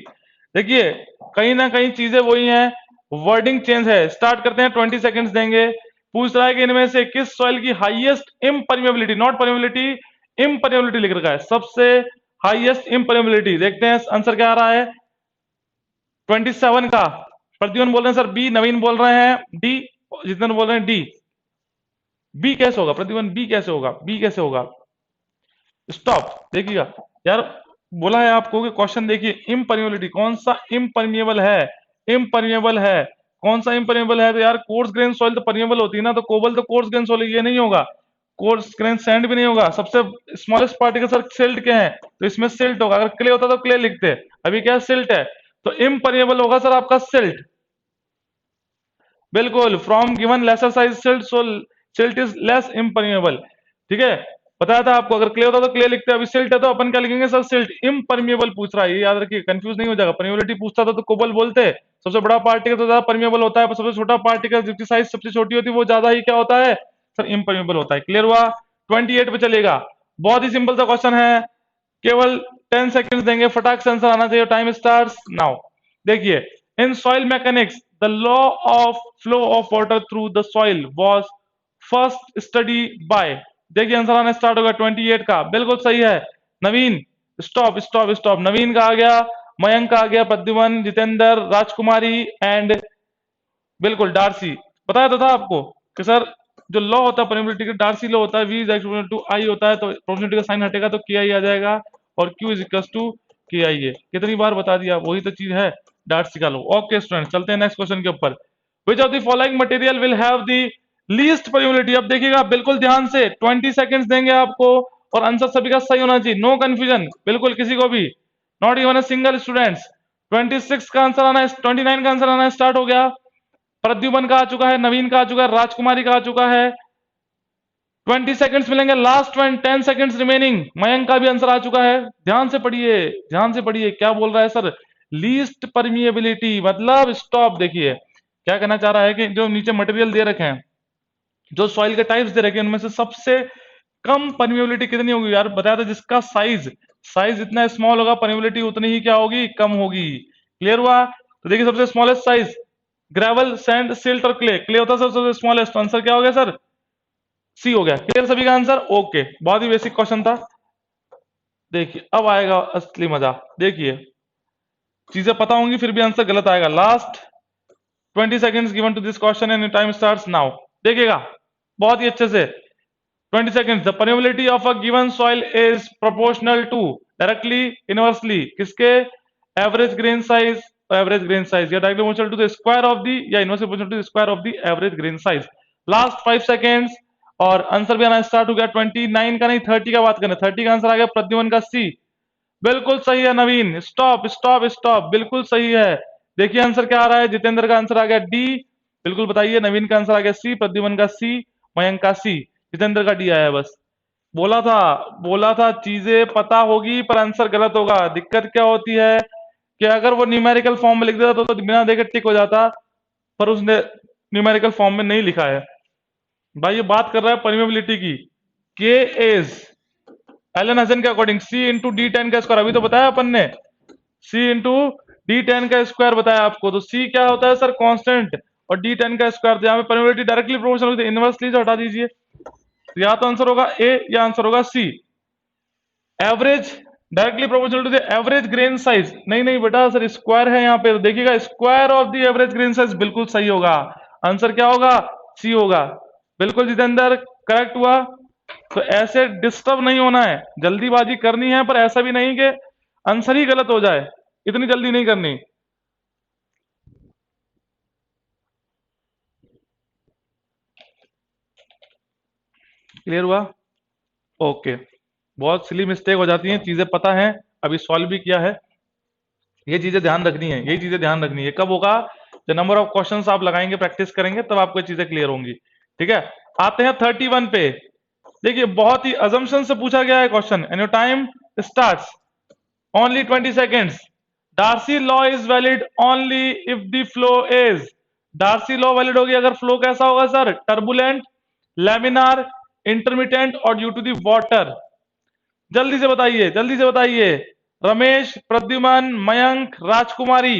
देखिए कहीं ना कहीं चीजें वही हैं, वर्डिंग चेंज है। स्टार्ट करते हैं, 20 सेकंड्स देंगे। पूछ रहा है कि इनमें से किस सॉइल की हाईएस्ट इम्परमिएबिलिटी, नॉट परमिएबिलिटी, इम्परमिएबिलिटी लिख रखा है, सबसे हाईएस्ट इम्परमिएबिलिटी। देखते हैं आंसर क्या आ रहा है 27 का। प्रद्युमन बोल रहे हैं सर बी, नवीन बोल रहे हैं डी, जितेंद्र बोल रहे हैं डी। बी कैसे होगा प्रद्युमन, बी कैसे होगा, बी कैसे होगा, स्टॉप। देखिएगा यार, बोला है आपको कि क्वेश्चन देखिए, इम्परमिएबिलिटी कौन सा इम्परमिएबल है, इम्परमिएबल है कौन सा इम्परमिएबल है। तो यार कोर्स ग्रेन सॉइल तो परमिएबल होती है ना, तो कोबल तो कोर्स ग्रेन सॉइल, ये नहीं होगा। कोर्स ग्रेन सैंड भी नहीं होगा। सबसे स्मॉलेस्ट पार्टिकल सर सिल्ट के हैं, तो इसमें सिल्ट होगा। अगर क्ले होता तो क्ले लिखते, अभी क्या सिल्ट है, तो इम्परमिएबल होगा सर आपका सिल्ट, बिल्कुल। From given lesser size silt, so silt is less impermeable. ठीक है, बताया था आपको, अगर क्ले होता तो क्ले लिखते, अभी सिल्ट है तो अपन क्या लिखेंगे सर सिल्ट। इम्परमिएबल पूछ रहा है, ये याद रखिए, कंफ्यूज नहीं हो जाएगा। परमिएबिलिटी पूछता था तो कोबल बोलते, सबसे बड़ा पार्टिकल तो ज्यादा परमिएबल होता है, सबसे छोटा पार्टिकल जिसकी साइज सबसे छोटी होती है वो ज्यादा ही क्या होता है सर इम्परमिएबल होता है। क्लियर हुआ, 28 पे चलेगा। बहुत ही सिंपल सा क्वेश्चन है, केवल 10 सेकंड्स देंगे, फटाक से आंसर आना चाहिए। Time starts now. देखिए in soil mechanics the law of flow of water through the soil was first study by. देखिए आंसर आना स्टार्ट होगा 28 का, बिल्कुल सही है। Naveen stop stop stop, Naveen का आ गया, मयंक का आ गया, प्रद्युमन, जितेंद्र, राजकुमारी एंड बिल्कुल डार्सी। बताया तो था आपको कि सर जो लॉ होता है परमिबिलिटी का, डार्सी लॉ होता है, v इज इक्वल टू आई होता है, तो प्रोबेबिलिटी का साइन हटेगा तो के आई आ जाएगा, और q is equal to K आई है। कितनी बार बता दिया, वही तो चीज है डार्सी का लॉ। ओके स्टूडेंट, चलते हैं नेक्स्ट क्वेश्चन के ऊपर। विच of the following material will have the least permeability. अब देखिएगा बिल्कुल ध्यान से, 20 सेकंड्स देंगे आपको, और आंसर सभी का सही होना चाहिए, नो कंफ्यूजन, बिल्कुल किसी को भी, not even a single students. 26 का आंसर आना है, 29 का आंसर आना स्टार्ट हो गया। प्रद्युमन का आ चुका है, नवीन का आ चुका है, राजकुमारी का आ चुका है। 20 सेकंड्स मिलेंगे, लास्ट 10 सेकंड्स रिमेनिंग। मयंक का भी आंसर आ चुका है। ध्यान से पढ़िए, ध्यान से पढ़िए, क्या बोल रहा है सर, लीस्ट परमिएबिलिटी मतलब स्टॉप। देखिए क्या कहना चाह रहा है कि जो नीचे मटेरियल दे रखे हैं, जो सॉइल के टाइप्स दे रखे हैं, उनमें से सबसे कम परमिएबिलिटी कितनी होगी यार, बताया था, जिसका साइज साइज इतना स्मॉल होगा परमिएबिलिटी उतनी ही क्या होगी, कम होगी। क्लियर हुआ, तो देखिए सबसे smallest size gravel, sand, silt और क्ले। क्ले होता है सबसे स्मॉलेस्ट, तो आंसर क्या हो गया सर, सी हो गया। क्लियर सभी का आंसर, ओके, बहुत ही बेसिक क्वेश्चन था। देखिए अब आएगा असली मजा। देखिए चीजें पता होंगी फिर भी आंसर गलत आएगा। Last 20 seconds given to this question and time starts now. देखिएगा बहुत ही अच्छे से, 20 seconds. The permeability of a given soil is proportional to directly, inversely किसके, average grain size, average grain size या directly proportional to the square of the, या inversely proportional to the square of the average grain size. Last 5 seconds और answer भी आना start हो गया। 29 का नहीं 30 का बात करें, 30 का आंसर आ गया प्रद्युमन का सी, बिल्कुल सही है। नवीन स्टॉप स्टॉप स्टॉप, बिल्कुल सही है। देखिए आंसर क्या आ रहा है, जितेंद्र का आंसर आ गया डी, बिल्कुल बताइए। नवीन का आंसर आ गया सी, प्रद्युमन का सी, मयंक का सी। जितेंद्र का डी आया है बस। बोला था चीजें पता होगी पर आंसर गलत होगा। दिक्कत क्या होती है कि अगर वो न्यूमेरिकल फॉर्म में लिख देता तो बिना देखे टिक हो जाता, पर उसने न्यूमेरिकल फॉर्म में नहीं लिखा है। भाई ये बात कर रहा है परमेबिलिटी की। के इज एलन हसन के अकॉर्डिंग सी इंटू डी टेन का स्क्वायर, अभी तो बताया अपन ने, सी इंटू डी टेन का स्क्वायर बताया आपको। तो सी क्या होता है सर, कांस्टेंट, और डी टेन का स्क्वायर। तो यहाँ पे परमेबिलिटी डायरेक्टली प्रोपोर्शनल होती है, इनवर्सली से हटा दीजिए। तो या तो आंसर होगा ए या आंसर होगा c. Average directly proportional to the average grain size, नहीं नहीं बेटा सर स्क्वायर है यहाँ पे, तो देखिएगा square of the average grain size, बिल्कुल सही होगा। आंसर क्या होगा, सी होगा। बिल्कुल जितेंद्र करेक्ट हुआ। तो ऐसे डिस्टर्ब नहीं होना है, जल्दीबाजी करनी है, पर ऐसा भी नहीं कि आंसर ही गलत हो जाए, इतनी जल्दी नहीं करनी। क्लियर हुआ? ओके। बहुत सिली मिस्टेक हो जाती हैं, चीजें पता है, अभी सॉल्व भी किया है, ये चीजें ध्यान रखनी है, यही चीजें ध्यान रखनी है। कब होगा, जो नंबर ऑफ क्वेश्चंस आप लगाएंगे, प्रैक्टिस करेंगे, तब आपको ये चीजें क्लियर होंगी। ठीक है, आते हैं 31 पे। देखिए बहुत ही अजम्पशन से पूछा गया है question, and your time starts only 20 seconds. Darcy law is valid only if the flow is, Darcy law valid होगी अगर फ्लो कैसा होगा सर, टर्बुलेंट, लेमिनार, इंटरमिटेंट और ड्यू टू द वाटर। जल्दी से बताइए, जल्दी से बताइए। रमेश, प्रद्युमन, मयंक, राजकुमारी,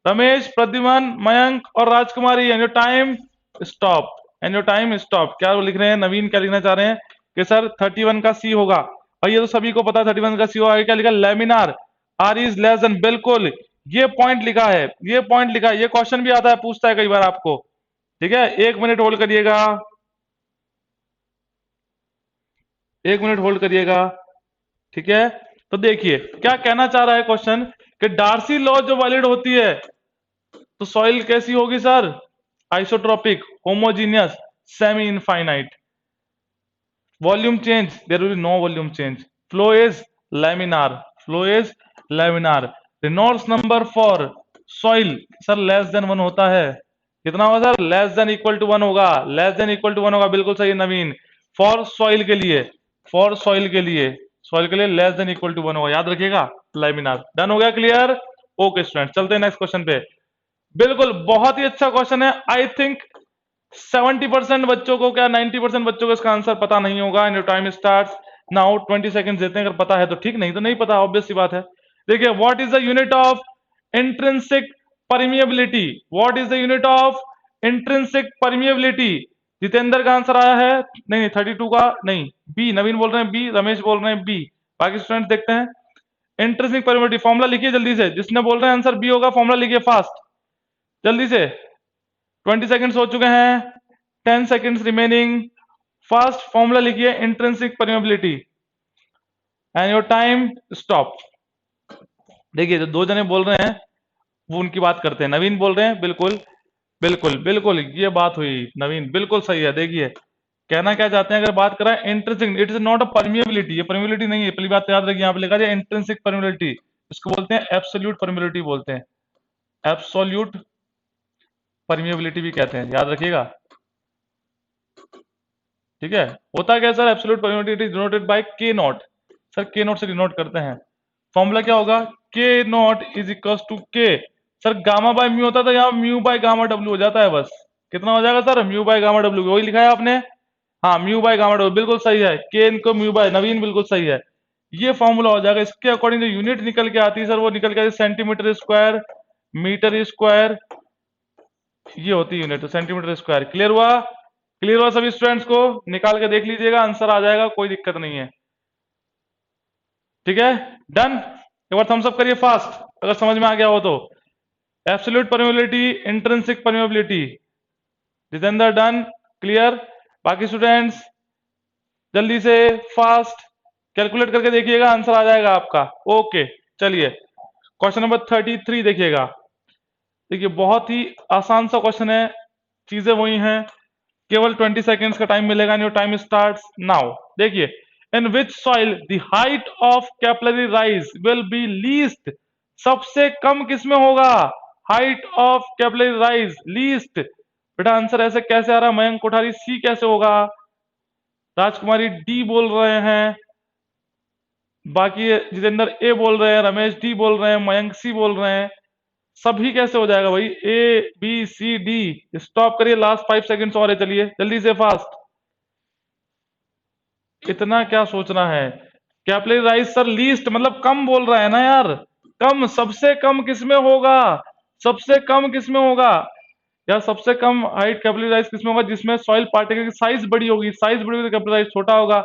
रमेश, प्रद्युमन, मयंक और राजकुमारी, and your time stop, and your time stop. क्या लिख रहे हैं नवीन, क्या लिखना चाह रहे हैं कि सर 31 का सी होगा, और ये तो सभी को पता है 31 का सी होगा। क्या लिखा, laminar, R is less than, बिल्कुल ये पॉइंट लिखा है, ये पॉइंट लिखा है। ये क्वेश्चन भी आता है, पूछता है कई बार आपको। ठीक है, 1 मिनट होल्ड करिएगा, 1 मिनट होल्ड करिएगा। ठीक है, तो देखिए क्या कहना चाह रहा है क्वेश्चन, कि डार्सी लॉ जो वैलिड होती है तो सॉइल कैसी होगी sir, isotropic, homogeneous, semi infinite. Volume change, there will be no volume change. Flow is laminar, flow is laminar. Reynolds number for soil sir less than 1 होता है। कितना होगा sir, less than equal to 1 होगा, less than equal to 1 होगा, बिल्कुल सही है नवीन। For soil के लिए, फॉर सॉइल के लिए, सॉइल के लिए लेस देन इक्वल टू 1 होगा, याद रखिएगा। लैमिनार, डन हो गया, क्लियर। ओके स्टूडेंट, चलते हैं नेक्स्ट क्वेश्चन पे। बिल्कुल बहुत ही अच्छा क्वेश्चन है। आई थिंक 70% बच्चों को, क्या 90% बच्चों को इसका आंसर पता नहीं होगा। And time starts now, 20 second देते हैं, अगर पता है तो ठीक, नहीं तो नहीं पता, ऑब्वियस सी बात है। देखिए, what is the unit of intrinsic permeability, what is the unit of intrinsic permeability. Jitendra का आंसर आया है, नहीं नहीं 32 का नहीं, बी, नवीन बोल रहे हैं बी, रमेश बोल रहे हैं बी, बाकी स्टूडेंट देखते हैं। इंट्रिंसिक परमिएबिलिटी फॉर्मूला लिखिए जल्दी से, जिसने बोल रहे हैं आंसर बी होगा, फॉर्मूला लिखिए फास्ट जल्दी से। 20 सेकंड्स हो चुके हैं, 10 सेकंड्स रिमेनिंग। फर्स्ट फॉर्मूला लिखिए intrinsic permeability, and your time stop. देखिए जो दो जने बोल रहे हैं वो उनकी बात करते हैं। नवीन बोल रहे हैं बिल्कुल बिल्कुल बिल्कुल, ये बात हुई नवीन, बिल्कुल सही है। देखिए कहना क्या चाहते हैं, अगर बात करें intrinsic, it is not a permeability, ये परमिएबिलिटी नहीं है, पहली बात याद रखिए। यहाँ पे लिखा है इंट्रिंसिक परमिएबिलिटी, इसको बोलते हैं एब्सोल्यूट परमिएबिलिटी बोलते हैं, एब्सोल्यूट परमिएबिलिटी भी कहते हैं, याद रखिएगा। ठीक है, होता क्या sir, absolute permeability denoted by के नॉट, सर के नॉट से डिनोट करते हैं। फॉर्मूला क्या होगा, के नॉट इज इक्वल टू के, सर गामा बाय म्यू होता था, यहाँ म्यू बाय गामा डब्ल्यू हो जाता है बस। कितना हो जाएगा sir, mu by gamma W, वही लिखा है आपने, हाँ म्यू बाय गामा डब्ल्यू, बिल्कुल सही है। के इनको म्यू बाय, नवीन बिल्कुल सही है, ये फॉर्मूला हो जाएगा। इसके अकॉर्डिंग जो यूनिट निकल के आती है सर, वो निकल के आती है सेंटीमीटर स्क्वायर, मीटर स्क्वायर, ये होती है यूनिट, तो सेंटीमीटर स्क्वायर। क्लियर हुआ, क्लियर हुआ सभी स्टूडेंट्स को, निकाल के देख लीजिएगा, आंसर आ जाएगा, कोई दिक्कत नहीं है। ठीक है, डन। एक बार थम्स अप करिए फास्ट अगर समझ में आ गया हो तो। Absolute permeability, intrinsic permeability, Jitendra done, clear. बाकी स्टूडेंट्स जल्दी से फास्ट कैलकुलेट करके देखिएगा, आंसर आ जाएगा आपका। ओके चलिए, क्वेश्चन नंबर 33 देखिएगा। देखिए बहुत ही आसान सा क्वेश्चन है, चीजें वही हैं, केवल 20 सेकेंड्स का टाइम मिलेगा। New time starts now. देखिए, in which soil the height of capillary rise will be least, सबसे कम किसमें होगा, height of capillary rise least. बेटा आंसर ऐसे कैसे आ रहा है मयंक कोठारी, सी कैसे होगा, राजकुमारी डी बोल रहे हैं, बाकी जितेंद्र ए बोल रहे हैं, रमेश डी बोल रहे हैं, मयंक सी बोल रहे हैं। सभी कैसे हो जाएगा भाई? A B C D. Stop करिए, लास्ट 5 सेकंड्स और है, चलिए जल्दी से फास्ट। इतना क्या सोचना है? कैपिलराइज सर लीस्ट मतलब कम बोल रहा है ना यार। कम, सबसे कम किसमें होगा? सबसे कम किसमें होगा? या सबसे कम हाइट कैपिलराइज किसमें होगा? जिसमें सॉइल पार्टिकल की साइज बड़ी होगी, साइज बड़ी होगी तो कैपिलराइज छोटा होगा।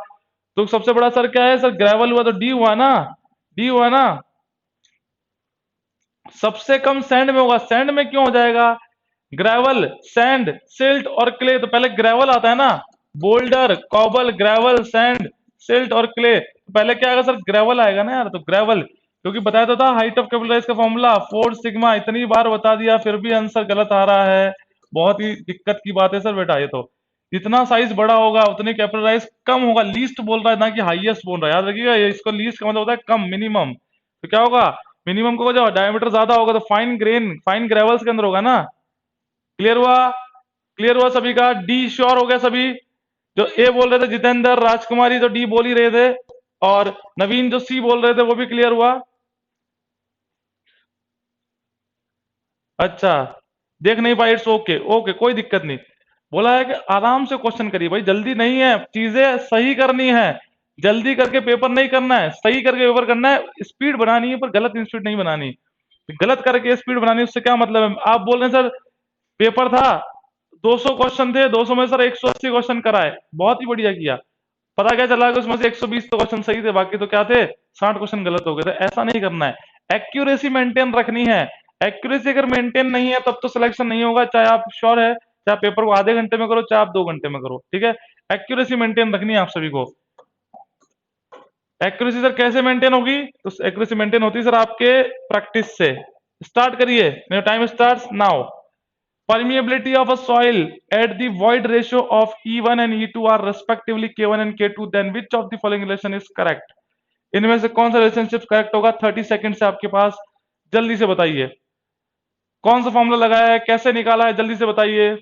तो सबसे बड़ा सर क्या है सर? ग्रेवल हुआ तो डी हुआ ना, डी हुआ ना। सबसे कम सैंड में होगा। सैंड में क्यों हो जाएगा? ग्रेवल, सैंड, सिल्ट और क्ले। तो पहले ग्रेवल आता है ना, boulder, cobble, gravel, sand, silt और क्ले। तो पहले क्या आएगा सर? ग्रेवल आएगा ना यार। तो ग्रेवल, क्योंकि बताया तो था हाइट ऑफ कैपिलराइज का फॉर्मूला 4 सिग्मा। इतनी बार बता दिया फिर भी आंसर गलत आ रहा है। बहुत ही दिक्कत की बात है सर बेटा ये तो। जितना साइज बड़ा होगा उतनी कैपिलराइज कम होगा। लीस्ट बोल रहा है ना कि हाईएस्ट बोल रहा है, याद रखिएगा। ये इसको लीस्ट का मतलब होता है कम, मिनिमम। तो क्या होगा? मिनिमम को जो डायमीटर ज्यादा होगा तो फाइन ग्रेन, फाइन ग्रेवल्स के अंदर होगा ना। क्लियर हुआ? क्लियर हुआ सभी का? डी श्योर हो गया सभी? जो ए बोल रहे थे जितेंद्र, राजकुमारी तो डी बोल ही रहे थे, और नवीन जो सी बोल रहे थे वो भी क्लियर हुआ। अच्छा, देख नहीं पाए, इट्स ओके, ओके कोई दिक्कत नहीं। बोला है कि आराम से क्वेश्चन करिए भाई, जल्दी नहीं है, चीजें सही करनी है। जल्दी करके पेपर नहीं करना है, सही करके पेपर करना है। स्पीड बनानी है पर गलत स्पीड नहीं बनानी। गलत करके स्पीड बनानी, उससे क्या मतलब है? आप बोल रहे हैं सर पेपर था 200 क्वेश्चन थे, 200 में सर 180 क्वेश्चन कराए, बहुत ही बढ़िया किया। पता क्या चला कि उसमें से 120 तो क्वेश्चन सही थे, बाकी तो क्या थे, 60 क्वेश्चन गलत हो गए थे। ऐसा नहीं करना है, एक्यूरेसी मेंटेन रखनी है। एक्यूरेसी अगर मेंटेन नहीं है तब तो सिलेक्शन नहीं होगा, चाहे आप श्योर है, चाहे पेपर को आधे घंटे में करो, चाहे आप 2 घंटे में करो, ठीक है। एक्यूरेसी मेंटेन रखनी है आप सभी को। एक्यूरेसी सर कैसे मेंटेन होगी? तो एक्यूरेसी मेंटेन होती है सर आपके प्रैक्टिस से। स्टार्ट करिए, मेरा time starts now. Permeability of a soil at the void ratio of E1 and E2 are respectively K1 and K2, then which of the following relation is correct? इनमें से कौन सा relationship correct होगा? 30 second से आपके पास, जल्दी से बताइए। कौन सा फॉर्मूला लगाया है, कैसे निकाला है, जल्दी से बताइए।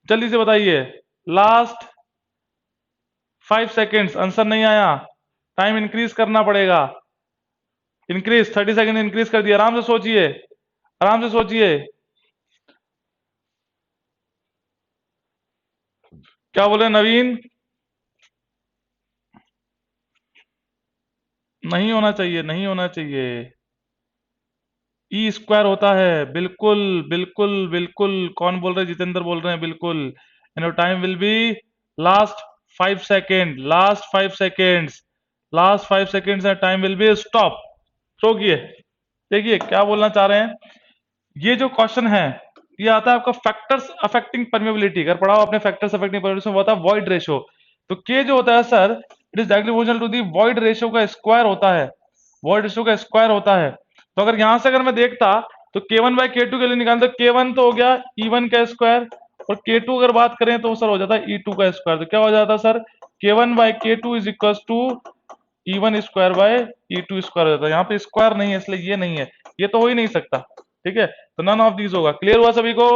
जल्दी से बताइए, लास्ट 5 सेकंड्स। आंसर नहीं आया, टाइम इंक्रीज करना पड़ेगा। इंक्रीज, 30 सेकंड इंक्रीज कर दिया। आराम से सोचिए, आराम से सोचिए। क्या बोले नवीन? नहीं होना चाहिए, नहीं होना चाहिए। ई स्क्वायर होता है, बिल्कुल बिल्कुल बिल्कुल। कौन बोल रहे हैं? जितेंद्र बोल रहे हैं, बिल्कुल। And your time will be last 5 second, last 5 seconds, last 5 seconds and time will be stop. रोकिए, देखिए क्या बोलना चाह रहे हैं। ये जो क्वेश्चन है ये आता है आपका फैक्टर्स अफेक्टिंग परमेबिलिटी। अगर पढ़ा हो आपने फैक्टर्स अफेक्टिंग परमेबिलिटी में, वो होता है वॉइड रेशियो। तो के जो होता है sir, it is directly proportional to the void ratio का स्क्वायर होता है। वॉइड रेशियो का स्क्वायर होता है। तो अगर यहां से अगर मैं देखता तो K1/K2 के लिए निकालते, K1 तो हो गया E1 का स्क्वायर, और K2 अगर बात करें तो सर हो जाता है E2 का स्क्वायर। तो क्या हो जाता है sir? K1/K2 is equal to E1 square by E2 square हो जाता है। यहाँ पे स्क्वायर नहीं है इसलिए ये नहीं है, ये तो हो ही नहीं सकता, ठीक है। तो नन ऑफ दीज होगा। क्लियर हुआ सभी को?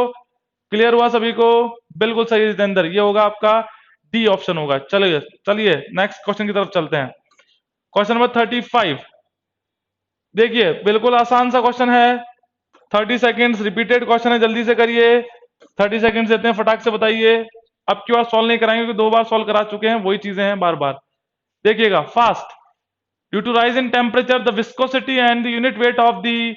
क्लियर हुआ सभी को? बिल्कुल सही है जितेंद्र, ये होगा आपका डी ऑप्शन होगा। चलिए चलिए नेक्स्ट क्वेश्चन की तरफ चलते हैं। Question number 35। देखिए बिल्कुल आसान सा क्वेश्चन है, 30 सेकेंड्स रिपीटेड क्वेश्चन है, जल्दी से करिए। 30 सेकेंड्स देते हैं, फटाक से बताइए। अब की बार सॉल्व नहीं कराएंगे क्योंकि 2 बार सॉल्व करा चुके हैं, वही चीजें हैं बार बार। देखिएगा fast. Due to rise in temperature the viscosity and the unit weight of the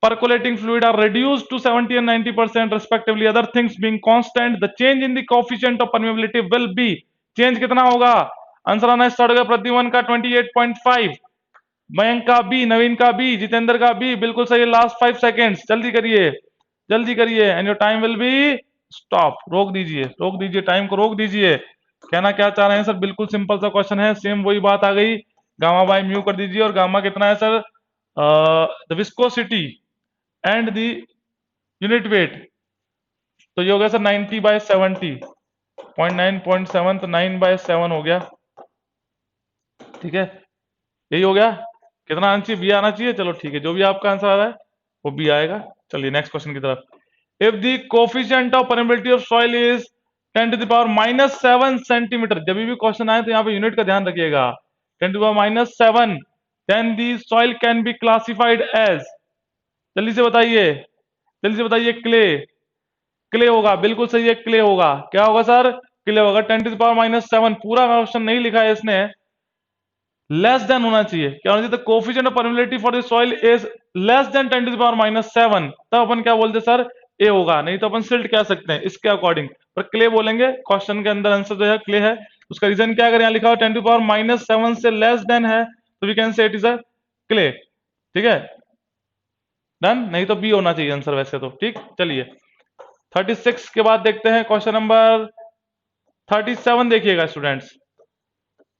percolating fluid are reduced to 70 and 90% respectively, other things being constant, the change in the coefficient of permeability will be, change कितना होगा? Answer आना start हो गया। प्रद्युमन का 28.5, मयंक का B, नवीन का B, Jitendra का B, बिल्कुल सही। लास्ट 5 सेकेंड्स, जल्दी करिए, जल्दी करिए and your time will be stop. रोक दीजिए, रोक दीजिए, टाइम को रोक दीजिए। कहना क्या चाह रहे हैं सर? बिल्कुल सिंपल सा क्वेश्चन है, सेम वही बात आ गई। गामा बाय म्यू कर दीजिए, और गामा कितना है sir? The viscosity and the unit weight, तो ये हो गया सर 90/70, 0.9, 0.7, तो 9/7 हो गया, ठीक है। यही हो गया। कितना आना चाहिए? बी आना चाहिए। चलो ठीक है, जो भी आपका आंसर आ रहा है वो बी आएगा। चलिए नेक्स्ट क्वेश्चन की तरफ। If the coefficient of permeability of soil is 10⁻⁻7 centimetre, जब भी क्वेश्चन आए तो यहाँ पे यूनिट का ध्यान रखिएगा, 10⁻⁻7, then the soil can be classified as, जल्दी से बताइए, जल्दी से बताइए, क्ले, क्ले होगा, बिल्कुल सही है, क्ले होगा। क्या होगा सर? क्ले होगा। 10⁻⁻7, पूरा क्वेश्चन नहीं लिखा है इसने, लेस देन होना चाहिए, क्या होना चाहिए? Coefficient of permeability for the soil is less then 10⁻�7, तब अपन क्या बोलते सर? ए होगा, नहीं तो अपन सिल्ट कह सकते हैं इसके अकॉर्डिंग, पर क्ले बोलेंगे। क्वेश्चन के अंदर आंसर जो है क्ले है। उसका रीजन क्या, अगर यहाँ लिखा हो 10⁻⁻7 से लेस देन है तो we can say it is a clay. ठीक है, डन, नहीं तो बी होना चाहिए आंसर वैसे तो। ठीक, चलिए 36 के बाद देखते हैं क्वेश्चन नंबर 37, देखिएगा स्टूडेंट्स,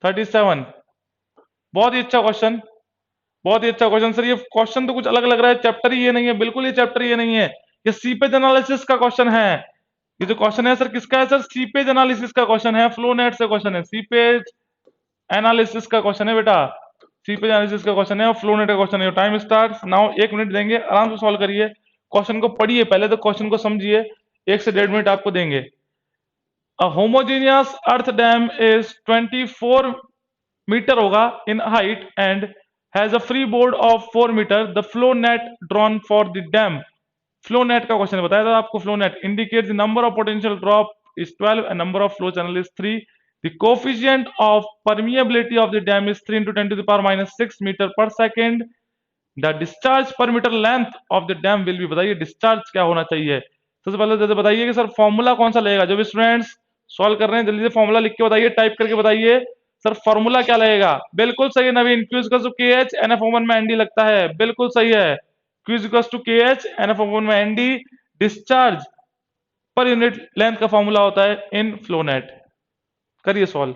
37, बहुत ही अच्छा क्वेश्चन, बहुत ही अच्छा क्वेश्चन। सर ये क्वेश्चन तो कुछ अलग लग रहा है, चैप्टर ही ये नहीं है, बिल्कुल ये चैप्टर ये नहीं है, ये सीपेज एनालिसिस का क्वेश्चन है। ये जो क्वेश्चन है सर किसका है? सर सीपेज एनालिसिस का क्वेश्चन है, फ्लो नेट से क्वेश्चन है, सीपेज एनालिसिस का क्वेश्चन है बेटा, सीपेज एनालिसिस का क्वेश्चन है और फ्लो नेट का क्वेश्चन है। टाइम स्टार्ट नाउ, 1 मिनट देंगे, आराम से सॉल्व करिए, क्वेश्चन को पढ़िए पहले, तो क्वेश्चन को समझिए, 1 से 1.5 मिनट आपको देंगे। A homogeneous earth dam is 24 metre होगा in height and has a freeboard of 4 metre. The flow net drawn for the dam. Flow net का क्वेश्चन बताया था आपको। Flow net indicates the number of potential drop is 12 and number of flow channel is 3. The coefficient of permeability of the dam is 3 into 10 to the power minus 6 meter per second. The discharge per metre length of the dam will be, बताइए discharge क्या होना चाहिए। सबसे पहले जैसे बताइए कि sir formula कौन सा लगेगा, जो भी स्टूडेंट्स सॉल्व कर रहे हैं जल्दी से फॉर्मूला लिख के बताइए, टाइप करके बताइए सर फॉर्मूला क्या लगेगा। बिल्कुल सही है Naveen, Q equals to K H N F over में एनडी लगता है, बिल्कुल सही है, Q equals to K H N F over में ND, discharge per unit length का फॉर्मूला होता है इन फ्लो नेट। करिए सॉल्व,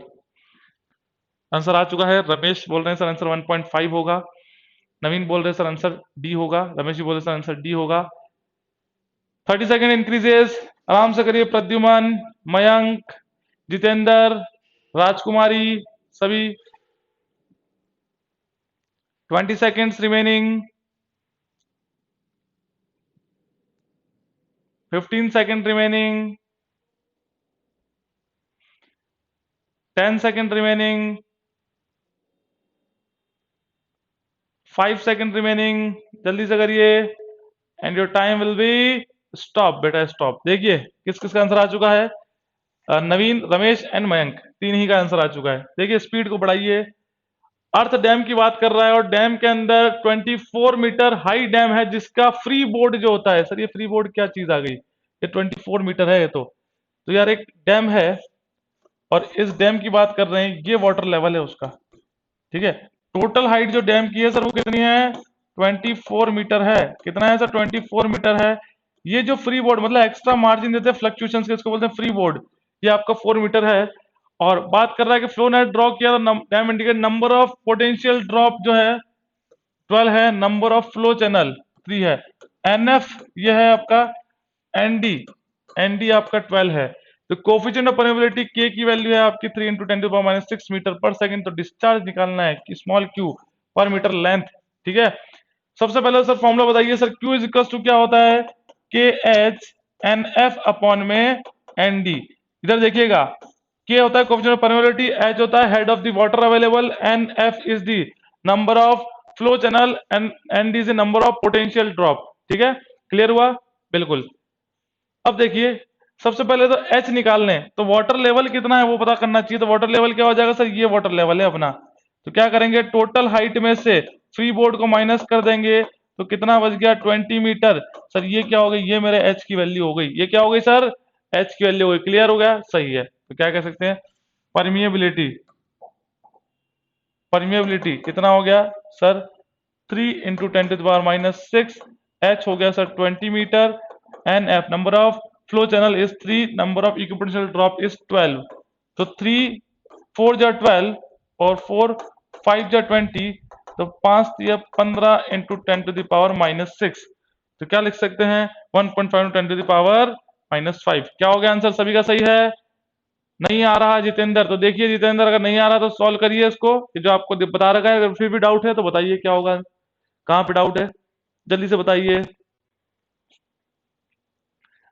आंसर आ चुका है। रमेश बोल रहे हैं सर आंसर 1.5 होगा, नवीन बोल रहे हैं सर आंसर डी होगा, रमेश जी बोल रहे हैं सर आंसर डी होगा। 30 सेकेंड इंक्रीजेस, आराम से करिए, प्रद्युमन, मयंक, जितेंद्र, राजकुमारी, सभी 20 seconds remaining, 15 second remaining, 10 second remaining, 5 second remaining, जल्दी से करिए and your time will be stop, बेटा स्टॉप। देखिए किस किस का आंसर आ चुका है, नवीन, रमेश एंड मयंक, तीन ही का आंसर आ चुका है। देखिए स्पीड को बढ़ाइए, अर्थ डैम की बात कर रहा है और डैम के अंदर 24 मीटर हाई डैम है जिसका फ्री बोर्ड जो होता है, सर ये फ्री बोर्ड क्या चीज आ गई, ये 24 मीटर है ये तो यार एक डैम है और इस डैम की बात कर रहे हैं, ये वाटर लेवल है उसका। ठीक है, टोटल हाइट जो डैम की है सर वो कितनी है, 24 मीटर है। कितना है सर, 24 मीटर है। ये जो फ्री बोर्ड मतलब एक्स्ट्रा मार्जिन देते हैं फ्लक्चुएशन के, इसको बोलते हैं फ्री बोर्ड, ये आपका 4 मीटर है। और बात कर रहा है कि फ्लो नेट ड्रॉ किया तो dam indicate number of potential drop जो है 12 है, नंबर ऑफ फ्लो चैनल 3 है, एनएफ ये है आपका, एनडी एनडी आपका 12 है। तो कोफिशिएंट ऑफ परमेबिलिटी के की वैल्यू है आपकी 3 इंटू 10⁻⁻6 मीटर पर सेकंड। तो डिस्चार्ज निकालना है कि small q per metre length. ठीक है, सबसे पहले सर फॉर्मूला बताइए sir, q is equal to क्या होता है, k H N f upon में एन डी। इधर देखिएगा, के होता है कोफिशिएंट ऑफ परमेबिलिटी, एच होता है head of the water available, n f is the number of flow channel, and n d is the number of potential drop. ठीक है, क्लियर हुआ, बिल्कुल। अब देखिए सबसे पहले तो एच निकालने, तो वाटर लेवल कितना है वो पता करना चाहिए। तो वाटर लेवल क्या हो जाएगा सर, ये वाटर लेवल है अपना। तो क्या करेंगे, टोटल हाइट में से फ्री बोर्ड को माइनस कर देंगे, तो कितना बच गया, 20 मीटर। सर ये क्या हो गई, ये मेरे एच की वैल्यू हो गई, ये क्या हो गई सर, एच की वैल्यू हो गई। क्लियर हो गया, सही है। तो क्या कह सकते हैं, परमिएबिलिटी, परमिएबिलिटी कितना हो गया सर, 3 इंटू 10⁻⁻6, एच हो गया sir 20 metre, n f number of flow channel is 3, number of equipotential drop is 12। तो 3 4 जा 12 और 4 5 जा 20, तो 5 या 15 इंटू 10⁻⁻6। तो क्या लिख सकते हैं, 1.5 10⁻⁻5। क्या हो गया आंसर, सभी का सही है। नहीं आ रहा जितेंद्र, तो देखिए जितेंद्र अगर नहीं आ रहा तो सॉल्व करिए इसको, ये जो आपको बता रखा है। अगर फिर भी डाउट है तो बताइए क्या होगा, कहाँ पे डाउट है, जल्दी से बताइए।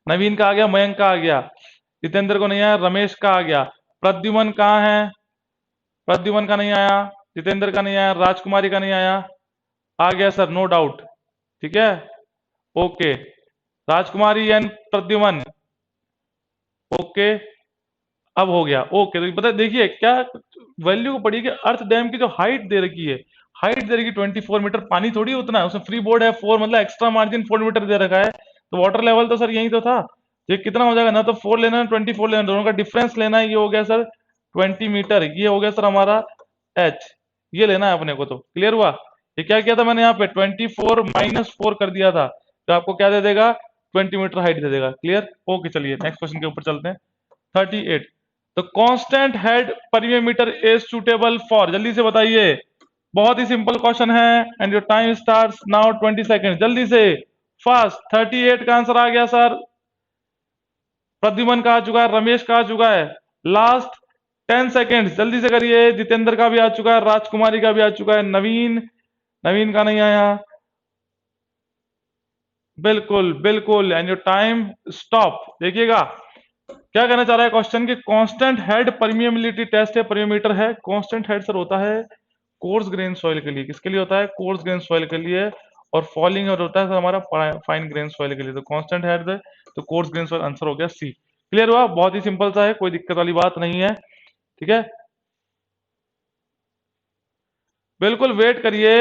नवीन का आ गया, मयंक का आ गया, जितेंद्र को नहीं आया, रमेश का आ गया, प्रद्युमन कहाँ है, प्रद्युमन का नहीं आया, जितेंद्र का नहीं आया, राजकुमारी का नहीं आया, आ गया सर, नो डाउट। ठीक है, okay, Rajkumari and Pradyuman, okay, अब हो गया, ओके। तो पता देखिए क्या वैल्यू को पढ़िए कि अर्थ डैम की जो हाइट दे रखी है, हाइट दे रखी 24 मीटर, पानी थोड़ी उतना है उसमें, फ्री बोर्ड है 4, मतलब एक्स्ट्रा मार्जिन 4 मीटर दे रखा है, तो वाटर लेवल तो सर यही तो था। ये कितना हो जाएगा ना, तो 4 लेना है 24 लेना है, दोनों का डिफरेंस लेना है, ये हो गया सर 20 मीटर, ये हो गया सर हमारा एच, ये लेना है अपने को। तो क्लियर हुआ, ये क्या किया था मैंने यहाँ पे 24 - 4 कर दिया था, तो आपको क्या दे देगा, 20 मीटर हाइट दे देगा। क्लियर, ओके, चलिए नेक्स्ट क्वेश्चन के ऊपर चलते हैं। 38, the constant head perimeter is suitable for, जल्दी से बताइए, बहुत ही सिंपल क्वेश्चन है, and your time starts now, 20 second, जल्दी से, फास्ट। 38 का आंसर आ गया सर, प्रद्युमन का आ चुका है, रमेश का आ चुका है, लास्ट 10 सेकेंड, जल्दी से करिए, जितेंद्र का भी आ चुका है, राजकुमारी का भी आ चुका है, नवीन, नवीन का नहीं आया, बिल्कुल बिल्कुल, एंड योर टाइम स्टॉप। देखिएगा क्या कहना चाह रहा है क्वेश्चन, कि कांस्टेंट हेड परमिएबिलिटी टेस्ट है, परमीमीटर है, कांस्टेंट हेड सर होता है कोर्स ग्रेन सॉइल के लिए, किसके लिए होता है, कोर्स ग्रेन सॉइल के लिए, और फॉलिंग और होता है सर हमारा फाइन ग्रेन सॉइल के लिए, तो कांस्टेंट हेड है तो कोर्स ग्रेन सॉइल, आंसर हो गया सी। क्लियर हुआ, बहुत ही सिंपल सा है, कोई दिक्कत वाली बात नहीं है। ठीक है, बिल्कुल वेट करिए,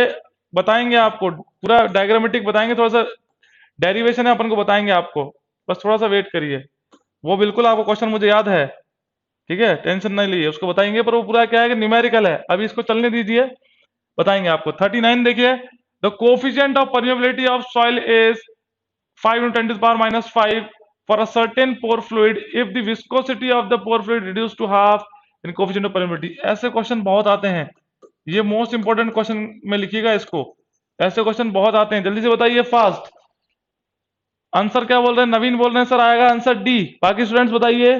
बताएंगे आपको, पूरा डायग्रामेटिक बताएंगे, थोड़ा सा डेरिवेशन है अपन को बताएंगे आपको, बस थोड़ा सा वेट करिए, वो बिल्कुल आपको क्वेश्चन मुझे याद है। ठीक है, टेंशन नहीं लीजिए, उसको बताएंगे, पर वो पूरा क्या है कि न्यूमेरिकल है, अभी इसको चलने दीजिए, बताएंगे आपको। 39 देखिए, the coefficient of permeability of soil is 5 × 10⁻⁵ for a certain pore fluid if the viscosity of the pore fluid reduce to half in coefficient of permeability. ऐसे क्वेश्चन बहुत आते हैं, ये मोस्ट इंपोर्टेंट क्वेश्चन में लिखिएगा इसको, ऐसे क्वेश्चन बहुत आते हैं, जल्दी से बताइए फास्ट। आंसर क्या बोल रहे हैं, नवीन बोल रहे हैं सर आएगा आंसर डी, बाकी स्टूडेंट्स बताइए।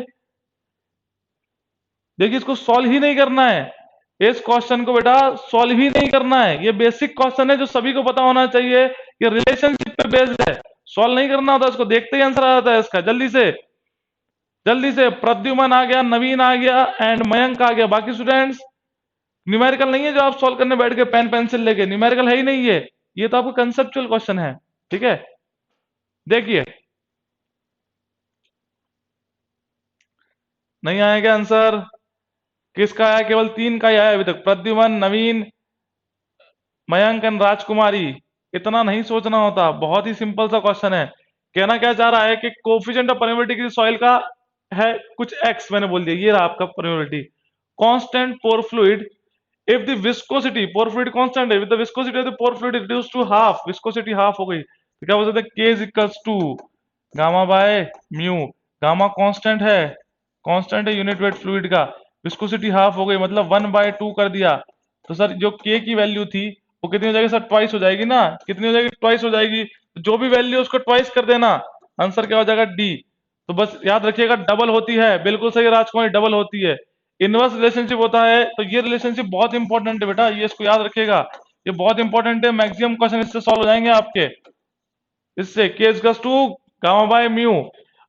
देखिए इसको सॉल्व ही नहीं करना है, इस क्वेश्चन को बेटा सॉल्व ही नहीं करना है, ये बेसिक क्वेश्चन है जो सभी को पता होना चाहिए, ये रिलेशनशिप पे बेस्ड है, सॉल्व नहीं करना होता, इसको देखते ही आंसर आ जाता है इसका। जल्दी से, जल्दी से, प्रद्युमन आ गया, नवीन आ गया एंड मयंक आ गया, बाकी स्टूडेंट्स न्यूमेरिकल नहीं है जो आप सॉल्व करने बैठ के पेन पेंसिल लेके, न्यूमेरिकल है ही नहीं ये तो आपको कंसेप्चुअल क्वेश्चन है। ठीक है, देखिए, नहीं आएगा आंसर, किसका आया, केवल 3 का ही आया अभी तक, प्रद्युमन, नवीन, मयंक एंड राजकुमारी। इतना नहीं सोचना होता, बहुत ही सिंपल सा क्वेश्चन है। कहना क्या चाह रहा है कि कोफिशिएंट ऑफ परमेबिलिटी सॉइल का है कुछ एक्स, मैंने बोल दिया, ये रहा आपका permeability, constant pore fluid if the viscosity, pore fluid constant है, with the viscosity of the pore fluid reduce to half, viscosity half हो गई, तो क्या बोल सकते हैं, k is equals to gamma by mu, gamma constant है, constant है यूनिट वेट फ्लूइड का, विस्कोसिटी हाफ हो गई, मतलब 1/2 कर दिया, तो सर जो के की वैल्यू थी वो कितनी हो जाएगी सर, ट्वाइस हो जाएगी ना, कितनी हो जाएगी, ट्वाइस हो जाएगी, तो जो भी वैल्यू उसको ट्वाइस कर देना, आंसर क्या हो जाएगा, डी। तो बस याद रखिएगा डबल होती है, बिल्कुल सही राजकुमारी, डबल होती है, इनवर्स रिलेशनशिप होता है, तो ये रिलेशनशिप बहुत इंपॉर्टेंट है बेटा, ये इसको याद रखिएगा, ये बहुत इंपॉर्टेंट है, मैक्सिमम क्वेश्चन इससे सॉल्व हो जाएंगे आपके, इससे k equals to gamma by mu.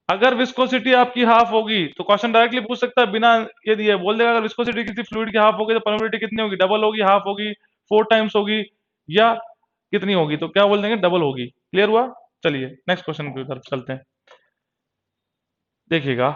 अगर विस्कोसिटी आपकी हाफ होगी तो क्वेश्चन डायरेक्टली पूछ सकता है, बिना ये दिए बोल देगा, अगर विस्कोसिटी किसी फ्लूइड की हाफ होगी तो परमेबिलिटी कितनी होगी, डबल होगी, हाफ होगी, 4 टाइम्स होगी, या कितनी होगी, तो क्या बोल देंगे, डबल होगी। क्लियर हुआ, चलिए नेक्स्ट क्वेश्चन की तरफ चलते हैं। देखिएगा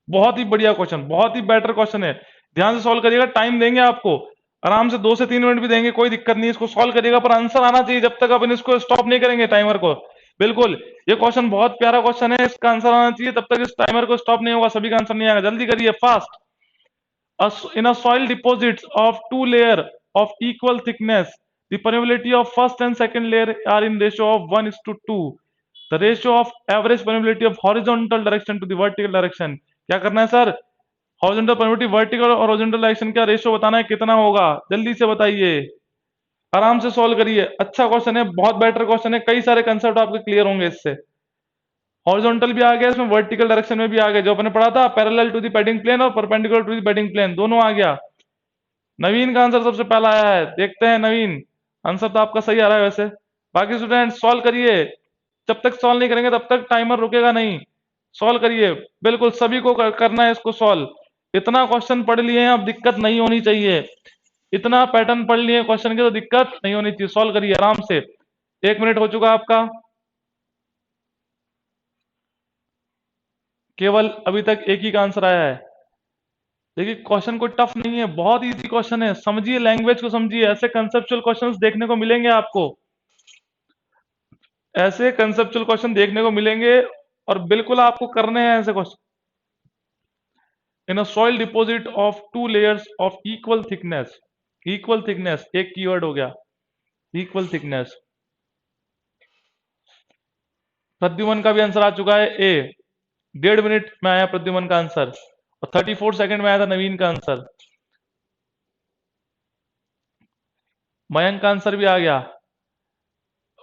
बहुत ही बढ़िया क्वेश्चन, बहुत ही बेटर क्वेश्चन है, ध्यान से सॉल्व करिएगा, टाइम देंगे आपको आराम से, 2 से 3 मिनट भी देंगे, कोई दिक्कत नहीं, इसको सॉल्व करिएगा, पर आंसर आना चाहिए, जब तक अपन इसको स्टॉप नहीं करेंगे टाइमर को। बिल्कुल, ये क्वेश्चन बहुत प्यारा क्वेश्चन है, इसका आंसर आना चाहिए, तब तक इस टाइमर को स्टॉप नहीं होगा, सभी का आंसर नहीं आएगा, जल्दी करिए fast. In a soil deposits of two layer of equal thickness, the permeability of first and second layer are in ratio of 1:2. The ratio of average permeability of horizontal direction to the vertical direction. क्या करना है sir, horizontal primitive, vertical और horizontal direction का ratio बताना है, कितना होगा, जल्दी से बताइए, आराम से सॉल्व करिए, अच्छा क्वेश्चन है, बहुत बेटर क्वेश्चन है, कई सारे कंसेप्ट आपके क्लियर होंगे इससे। हॉरिजॉन्टल भी आ गया इसमें, वर्टिकल डायरेक्शन में भी आ गया, जो अपने पढ़ा था parallel to the bedding plane और perpendicular to the bedding plane, दोनों आ गया। नवीन का आंसर सबसे पहला आया है, देखते हैं नवीन, आंसर तो आपका सही आ रहा है वैसे, बाकी स्टूडेंट सॉल्व करिए, जब तक सॉल्व नहीं करेंगे तब तक टाइमर रुकेगा नहीं। सॉल्व करिए, बिल्कुल सभी को करना है इसको सॉल्व। इतना क्वेश्चन पढ़ लिए हैं, अब दिक्कत नहीं होनी चाहिए। इतना पैटर्न पढ़ लिए क्वेश्चन की तो दिक्कत नहीं होनी चाहिए। सॉल्व करिए आराम से। 1 मिनट हो चुका आपका। केवल अभी तक एक ही का आंसर आया है। देखिए क्वेश्चन कोई टफ नहीं है, बहुत इजी क्वेश्चन है। समझिए, लैंग्वेज को समझिए। ऐसे कंसेप्चुअल क्वेश्चंस देखने को मिलेंगे आपको, ऐसे कंसेप्चुअल क्वेश्चन देखने को मिलेंगे और बिल्कुल आपको करने हैं ऐसे question. In a soil deposit of 2 layers of equal thickness. Equal thickness एक कीवर्ड हो गया, इक्वल थिकनेस। प्रद्युमन का भी आंसर आ चुका है ए। 1.5 मिनट में आया प्रद्युमन का आंसर और 34 सेकंड में आया था नवीन का आंसर। मयंक का आंसर भी आ गया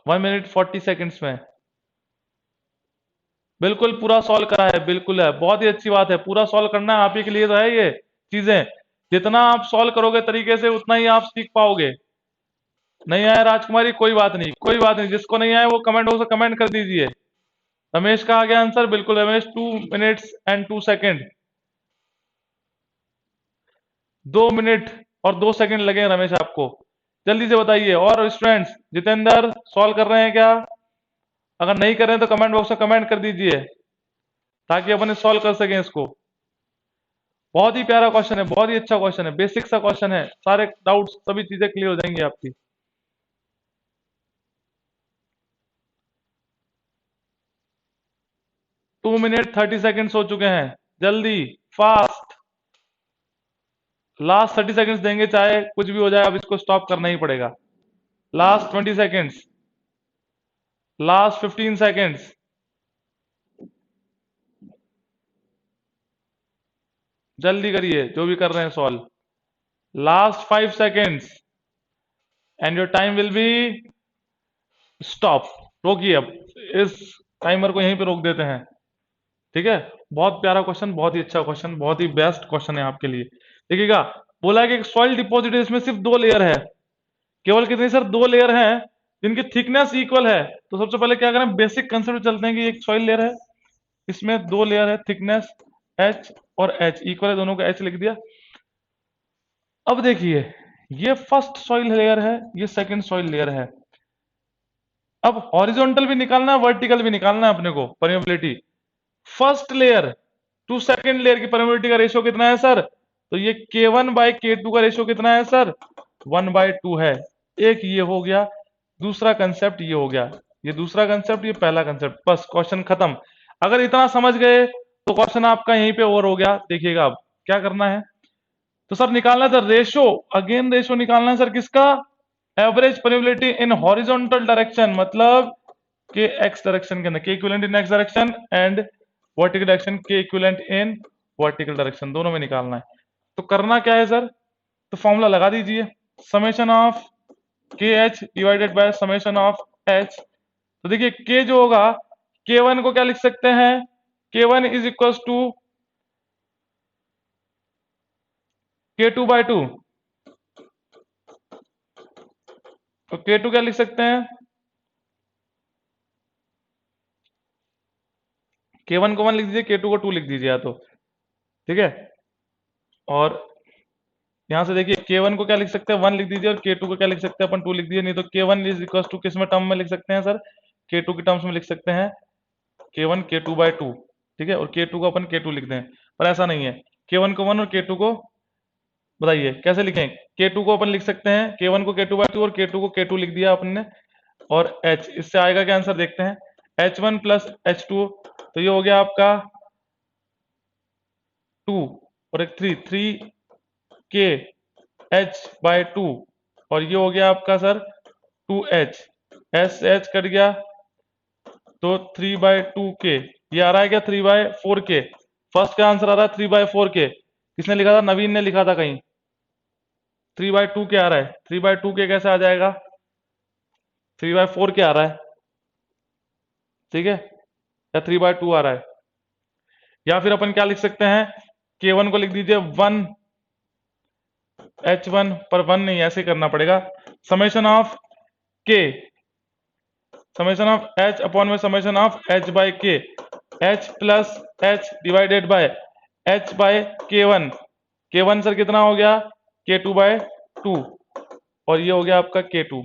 1 मिनट 40 सेकंड्स में। बिल्कुल पूरा सॉल्व करा है, बिल्कुल है, बहुत ही अच्छी बात है। पूरा सॉल्व करना है, आप ही के लिए तो है ये चीजें। जितना आप सॉल्व करोगे तरीके से उतना ही आप सीख पाओगे। नहीं आया राजकुमारी, कोई बात नहीं, कोई बात नहीं। जिसको नहीं आया वो कमेंट बॉक्स में कमेंट कर दीजिए। रमेश का आ गया आंसर, बिल्कुल Ramesh. 2 minutes and 2 seconds। 2 minute और 2 सेकंड लगे रमेश आपको। जल्दी से बताइए। और स्टूडेंट्स, जितेंद्र सॉल्व कर रहे हैं क्या? अगर नहीं कर रहे हैं तो कमेंट बॉक्स में कमेंट कर दीजिए ताकि अपन सॉल्व कर सकें इसको। बहुत ही प्यारा क्वेश्चन है, बहुत ही अच्छा क्वेश्चन है, बेसिक सा क्वेश्चन है। सारे डाउट्स सभी चीजें क्लियर हो जाएंगी आपकी। 2 minute 30 seconds हो चुके हैं। जल्दी, फास्ट। लास्ट 30 सेकंड्स देंगे, चाहे कुछ भी हो जाए, अब इसको स्टॉप करना ही पड़ेगा। Last 20 seconds, last 15 seconds. जल्दी करिए जो भी कर रहे हैं solve. Last 5 seconds and your time will be stop. रोकिए, अब इस टाइमर को यहीं पे रोक देते हैं। ठीक है, बहुत प्यारा क्वेश्चन, बहुत ही अच्छा क्वेश्चन, बहुत ही बेस्ट क्वेश्चन है आपके लिए। देखिएगा, बोला है कि सॉइल डिपॉजिट इसमें सिर्फ 2 लेयर है। केवल कितनी सर? 2 लेयर हैं जिनकी थिकनेस इक्वल है। तो सबसे पहले क्या करें, बेसिक कंसेप्ट चलते हैं कि एक सॉइल लेयर है, इसमें 2 लेयर है, थिकनेस एच और एच इक्वल है, दोनों को एच लिख दिया। अब देखिए, ये फर्स्ट सॉइल लेयर है, ये सेकंड सॉइल लेयर है। अब हॉरिजॉन्टल भी निकालना है, वर्टिकल भी निकालना है अपने को permeability. First layer to second layer की परमेबिलिटी का रेशियो कितना है सर? तो ये K1/K2 का रेशियो कितना है सर? 1/2 है। एक ये हो गया, दूसरा कंसेप्ट ये हो गया। ये दूसरा कंसेप्ट, ये पहला कंसेप्ट। बस क्वेश्चन खत्म। अगर इतना समझ गए तो क्वेश्चन आपका यहीं पे ओवर हो गया। देखिएगा अब क्या करना है। तो सर निकालना है, रेशो, अगेन रेशो निकालना है सर किसका? एवरेज परमेबिलिटी इन हॉरिजॉन्टल डायरेक्शन, मतलब के एक्स डायरेक्शन के अंदर, के equivalent in x direction and vertical direction, के इक्विवेलेंट इन वर्टिकल डायरेक्शन, दोनों में निकालना है। तो करना क्या है सर? तो फॉर्मूला लगा दीजिए, summation of K H divided by summation of H. तो देखिए के जो होगा, K1 को क्या लिख सकते हैं? K1 is equal to K2/2। तो K2 क्या लिख सकते हैं? K1 को 1 लिख दीजिए, K2 को 2 लिख दीजिए या तो। ठीक है, और यहां से देखिए K1 को क्या लिख सकते हैं? 1 लिख दीजिए, और K2 को क्या लिख सकते हैं अपन? 2 लिख दीजिए। नहीं तो K1 इज इक्वल टू किस में टर्म में लिख सकते हैं सर? K2 की टर्म्स में लिख सकते हैं, K1 K2/2। ठीक है, और K2 को अपन K2 लिख दें, पर ऐसा नहीं है। K1 को 1 और K2 को, बताइए कैसे लिखें? K2 को अपन लिख सकते हैं, K1 को K2/2 और K2 को K2 लिख दिया अपन ने। और H, इससे आएगा क्या आंसर देखते हैं। H1 प्लस H2, तो ये हो गया आपका 2 और एक 3 K H/2, और ये हो गया आपका सर 2H। SH कट गया तो 3/2K। ये आ रहा है क्या? 3/4K। फर्स्ट का आंसर आ रहा है 3/4K। किसने लिखा था? नवीन ने लिखा था कहीं। 3/2K आ रहा है। 3/2K कैसे आ जाएगा? 3/4K आ रहा है। ठीक है, या 3/2 आ रहा है। या फिर अपन क्या लिख सकते हैं? K1 को लिख दीजिए 1 H1, पर 1 नहीं, ऐसे करना पड़ेगा। Summation of K, summation of h upon में summation of h by k, h plus h divided by h by k one. K one sir कितना हो गया, के टू बाय टू, और ये हो गया आपका के टू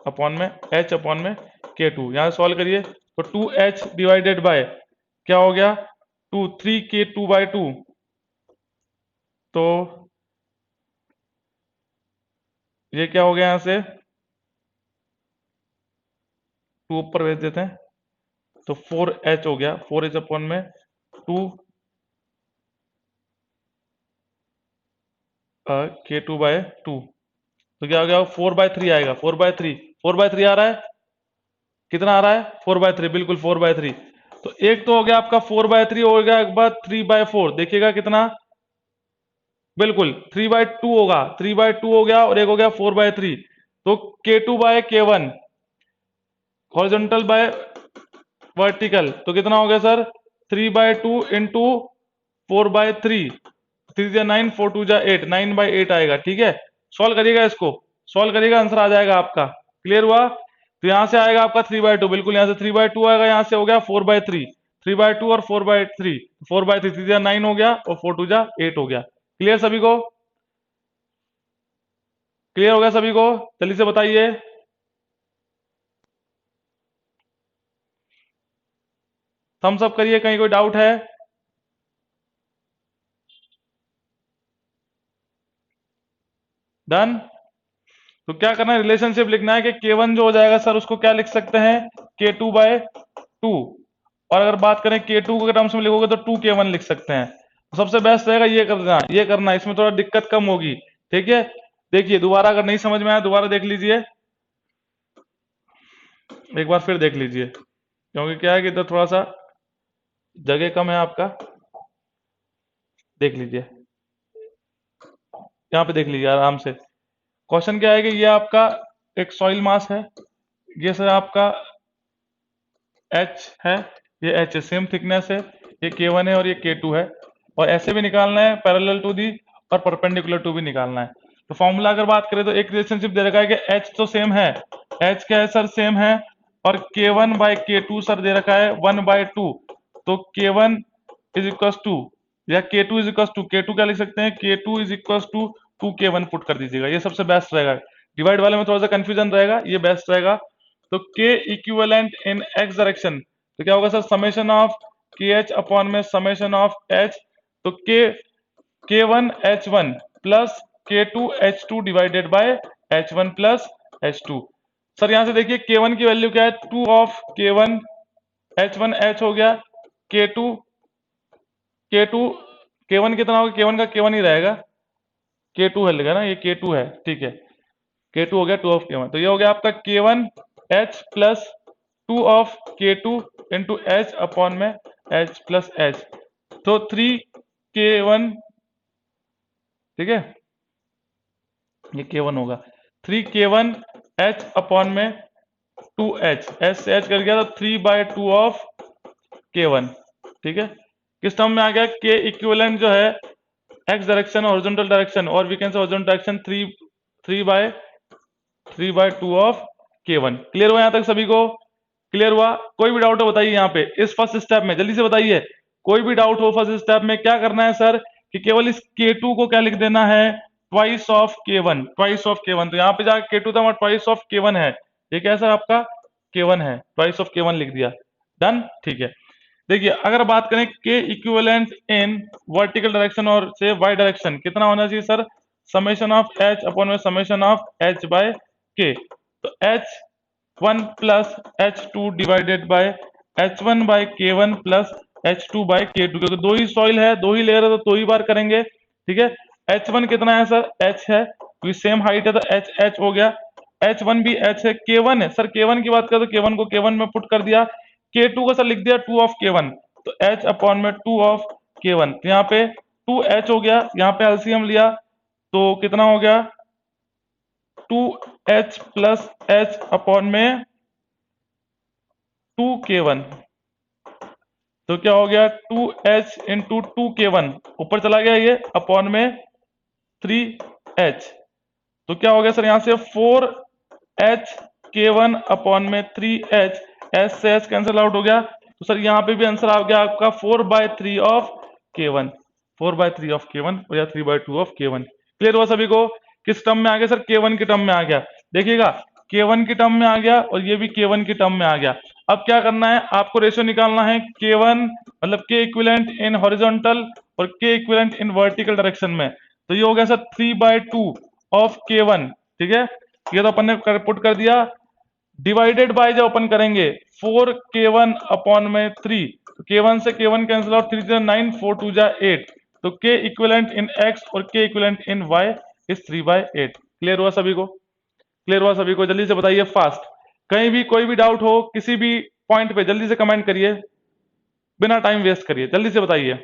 अपॉन में एच अपॉन में के टू। यहां सॉल्व करिए तो टू एच डिवाइडेड बाय क्या हो गया, टू, थ्री के टू बाय टू, तो ये क्या हो गया, यहां से टू ऊपर भेज देते हैं तो फोर एच हो गया, फोर एच अपॉन में two k two by two, तो क्या हो गया, फोर बाय थ्री आएगा, four by three, four by three आ रहा है, कितना आ रहा है, फोर बाय थ्री, बिल्कुल फोर बाय थ्री। तो एक तो हो गया आपका फोर बाय थ्री, हो गया एक बार थ्री बाय फोर, देखिएगा कितना, बिल्कुल थ्री बाय टू होगा, थ्री बाय टू हो गया, और एक हो गया फोर बाय थ्री, तो के two bye k one horizontal bye vertical, तो कितना हो गया sir, three by two into four by three, three जा नाइन, फोर टू जा एट, नाइन बाय एट आएगा, ठीक है। सॉल्व करिएगा इसको, सॉल्व करिएगा, आंसर आ जाएगा आपका, क्लियर हुआ। तो यहां से आएगा आपका थ्री बाय टू, बिल्कुल यहां से थ्री बाय टू आएगा, यहां से हो गया four by three, three by two और four by three, four by three, three जा नाइन हो गया और फोर टू जा एट हो गया। क्लियर सभी को, क्लियर हो गया सभी को, जल्दी से बताइए। थम्स अप करिए, कहीं कोई डाउट है। डन। तो क्या करना है, रिलेशनशिप लिखना है कि K1 जो हो जाएगा सर उसको क्या लिख सकते हैं, K2 बाय टू, और अगर बात करें K2 के टर्म्स में लिखोगे तो 2K1 लिख सकते हैं। तो सबसे बेस्ट रहेगा ये करना, ये करना, इसमें थोड़ा दिक्कत कम होगी, ठीक है। देखिए दोबारा अगर नहीं समझ में आया दोबारा देख लीजिए, एक बार फिर देख लीजिए, क्योंकि क्या है कि इधर थोड़ा सा जगह कम है आपका, देख लीजिए, यहाँ पे देख लीजिए आराम से। क्वेश्चन क्या है कि ये आपका एक सॉइल मास है, ये सर आपका H है, ये H है, सेम थिकनेस है, ये K1 है और ये K2 है, और ऐसे भी निकालना है पैरेलल टू दी और परपेंडिकुलर टू भी निकालना है। तो फॉर्मूला अगर बात करें तो एक रिलेशनशिप दे रखा है कि H तो सेम है, H क्या है सर, सेम है, और K1 बाय K2 सर दे रखा है 1 बाय 2, तो K1 इज इक्वल टू, या K2 is equal to, K2 क्या लिख सकते हैं, K2 is equal to 2K1 put कर दीजिएगा, ये सबसे बेस्ट रहेगा। डिवाइड वाले में थोड़ा सा कंफ्यूजन रहेगा, ये बेस्ट रहेगा। तो K इक्विवेलेंट इन x डायरेक्शन, तो क्या होगा sir, summation of K H upon में समेशन ऑफ एच, तो K1 H1 plus K2 H2 divided by H1 plus H2। Sir यहां से देखिए K1 की वैल्यू क्या है, 2 ऑफ K1 H1 H हो गया, K2 K2 K1 कितना होगा, K1 का K1 ही रहेगा, K2 है लेगा ना, ये K2 है, ठीक है, K2 हो गया 2 ऑफ K1, तो ये हो गया आपका K1 H plus 2 of K2 into H upon में H प्लस H, तो 3K1, ठीक है, ये K1 होगा, 3K1 H अपॉन में 2H, H से H कर गया तो 3 बाय 2 ऑफ K1, ठीक है। किस टर्म में आ गया, K इक्विवेलेंट जो है x डायरेक्शन और हॉरिजॉन्टल डायरेक्शन, और we can say horizontal direction 3 by 2 of K1। Clear हुआ यहां तक सभी को, क्लियर हुआ। कोई भी डाउट हो बताइए यहाँ पे इस फर्स्ट स्टेप में, जल्दी से बताइए, कोई भी डाउट हो फर्स्ट स्टेप में। क्या करना है सर कि केवल इस K2 को क्या लिख देना है, twice of K1, twice of K1, तो यहाँ पे जाकर K2 था, ट्वाइस ऑफ K1 है, ये क्या है सर आपका K1 है, ट्वाइस ऑफ K1 लिख दिया, डन, ठीक है। देखिए अगर बात करें K equivalent in vertical direction और से वाई डायरेक्शन, कितना होना चाहिए sir, summation of H upon में summation of H by K, तो H1 plus H2 divided by H1 by K1 plus H2 by K2, क्योंकि दो ही सॉइल है, दो ही लेयर है, तो दो ही बार करेंगे, ठीक है। H1 कितना है सर, H है, क्योंकि सेम हाइट है तो H H हो गया, H1 भी H है, K1 है सर, K1 की बात करें तो K1 को K1 में पुट कर दिया, K2 को सर लिख दिया 2 ऑफ K1, तो H अपॉन में 2 ऑफ K1, तो यहाँ पे 2H हो गया, यहाँ पे एलसीएम लिया तो कितना हो गया, 2H प्लस H अपॉन में 2K1, तो क्या हो गया 2H इंटू 2K1, ऊपर चला गया ये अपॉन में 3H, तो क्या हो गया सर यहाँ से 4H K1 अपॉन में 3H, एच से एच कैंसिल आउट हो गया, तो सर यहाँ पे भी आंसर आ गया आपका 4/3 ऑफ K1, 4/3 ऑफ K1 या 3/2 ऑफ K1। क्लियर हुआ सभी को? किस टर्म में आ गया सर? K1 की टर्म में आ गया। देखिएगा K1 की टर्म में आ गया और ये भी K1 की टर्म में आ गया। अब क्या करना है आपको? रेशियो निकालना है K1 मतलब K इक्विवेलेंट इन हॉरिजॉन्टल और K equivalent in vertical direction में। तो ये हो गया सर 3/2 ऑफ K1। ठीक है, ये तो अपन ने पुट कर दिया। डिवाइडेड बाय जब अपन करेंगे 4K1 अपॉन में 3, तो K1 से K1 कैंसिल और 3 जा 9, 4 2 जा 8, तो K इक्विवेलेंट इन X और K equivalent in Y is 3/8। Clear हुआ सभी को? क्लियर हुआ सभी को? जल्दी से बताइए फास्ट। कहीं भी कोई भी डाउट हो किसी भी पॉइंट पे जल्दी से कमेंट करिए, बिना टाइम वेस्ट करिए, जल्दी से बताइए।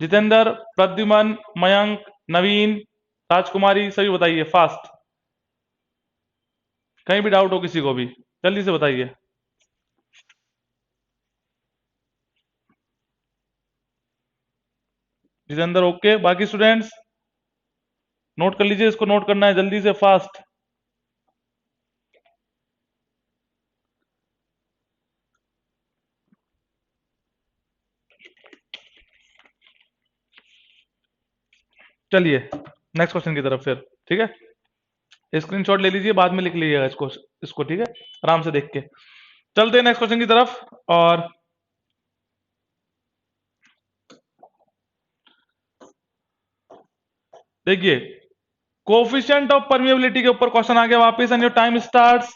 जितेंद्र, प्रद्युमन, मयंक, नवीन, राजकुमारी, सभी बताइए फास्ट। कहीं भी डाउट हो किसी को भी जल्दी से बताइए। जितेंद्र ओके, बाकी स्टूडेंट्स नोट कर लीजिए, इसको नोट करना है जल्दी से फास्ट। चलिए नेक्स्ट क्वेश्चन की तरफ फिर। ठीक है, स्क्रीनशॉट ले लीजिए, बाद में लिख लीजिएगा इसको ठीक है, आराम से देख के। चलते हैं नेक्स्ट क्वेश्चन की तरफ। और देखिए कोफिशिएंट ऑफ परमिएबिलिटी के ऊपर क्वेश्चन आ गया वापस, and your time starts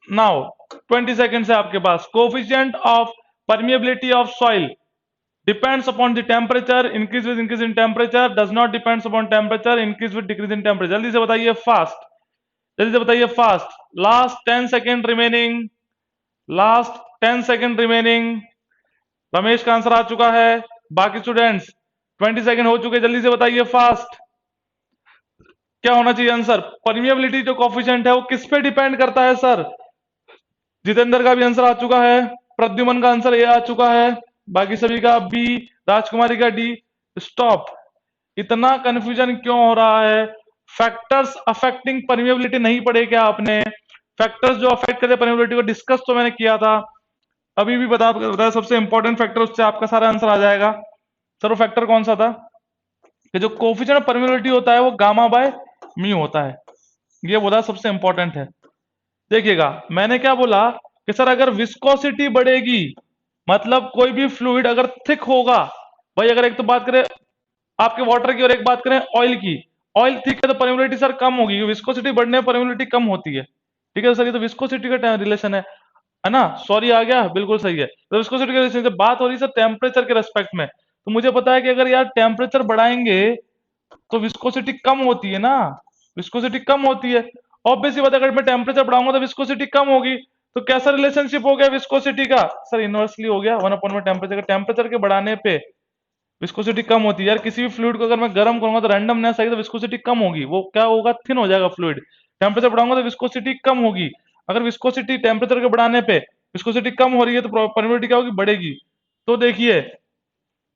now. 20 second है आपके पास। Coefficient of permeability of soil depends upon the temperature, increase with increase in temperature, does not depends upon temperature, increase with decrease in temperature। जल्दी से बताइए fast, जल्दी से बताइए fast. Last 10 second remaining, last 10 second remaining. Ramesh का answer आ चुका है, बाकी स्टूडेंट्स 20 सेकेंड हो चुके, जल्दी से बताइए फास्ट। क्या होना चाहिए आंसर? परमिएबिलिटी जो कोफिशिएंट है वो किस पे डिपेंड करता है सर? जितेंद्र का भी आंसर आ चुका है, प्रद्युमन का आंसर ए आ चुका है, बाकी सभी का बी, राजकुमारी का डी। स्टॉप, इतना कंफ्यूजन क्यों हो रहा है? फैक्टर्स अफेक्टिंग परमिएबिलिटी नहीं पढ़े क्या आपने? फैक्टर्स जो अफेक्ट करते परमिएबिलिटी को डिस्कस तो मैंने किया था, अभी भी बता सबसे इंपॉर्टेंट फैक्टर, उससे आपका सारा आंसर आ जाएगा। सर वो फैक्टर कौन सा था? कि जो कोफिशिएंट ऑफ परमिएबिलिटी होता है वो गामा बाय म्यू होता है, ये बोला सबसे इंपॉर्टेंट है। देखिएगा मैंने क्या बोला कि सर अगर विस्कोसिटी बढ़ेगी, मतलब कोई भी फ्लूइड अगर थिक होगा, भाई अगर एक तो बात करें आपके वाटर की और एक बात करें ऑयल की, ऑयल थिक है तो परमिएबिलिटी सर कम होगी, विस्कोसिटी बढ़ने पर परमिएबिलिटी कम होती है। ठीक है सर, ये तो विस्कोसिटी का रिलेशन है ना? सॉरी आ गया, बिल्कुल सही है। तो विस्कोसिटी के रिलेशन से बात हो रही है सर टेम्परेचर के रेस्पेक्ट में, तो मुझे पता है कि अगर यार टेम्परेचर बढ़ाएंगे तो विस्कोसिटी कम होती है ना, विस्कोसिटी कम होती है। ऑब्वियसली बात है, अगर मैं टेम्परेचर बढ़ाऊंगा तो विस्कोसिटी कम होगी। तो कैसा रिलेशनशिप हो गया विस्कोसिटी का? सर इनवर्सली हो गया, 1 अपॉन में टेम्परेचर, टेम्परेचर के बढ़ाने पे विस्कोसिटी कम होती है। यार किसी भी फ्लूइड को अगर मैं गर्म करूंगा तो रैंडमनेस आएगी तो विस्कोसिटी कम होगी, वो क्या होगा? थिन हो जाएगा फ्लूइड। टेम्परेचर बढ़ाऊंगा तो विस्कोसिटी कम होगी। अगर विस्कोसिटी टेम्परेचर के बढ़ाने पे विस्कोसिटी कम हो रही है तो परमिएबिलिटी क्या होगी? बढ़ेगी। तो देखिए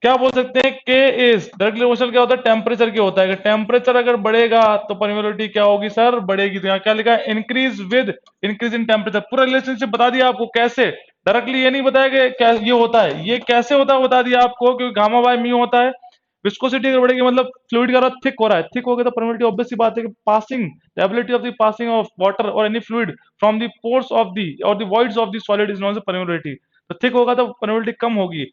क्या बोल सकते हैं, के इज डायरेक्ट रिलेशन क्या होता है? टेम्परेचर के होता है। टेम्परेचर अगर बढ़ेगा तो परमिएबिलिटी क्या होगी सर? बढ़ेगी। तो यहाँ क्या लिखा है? Increase with increase in temperature. पूरा रिलेशनशिप बता दिया आपको कैसे, डायरेक्टली ये नहीं बताया कि क्या ये होता है, ये कैसे होता है बता दिया आपको, क्योंकि गामा बाय म्यू होता है। विस्कोसिटी अगर बढ़ेगी मतलब फ्लूइड का थिक हो रहा है, थिक हो गया तो परमिएबिलिटी ऑब्वियस सी बात है कि passing the ability of the passing of water और any fluid from the pores of the और the voids of the solid is known as permeability. तो थिक होगा तो परमिएबिलिटी कम होगी।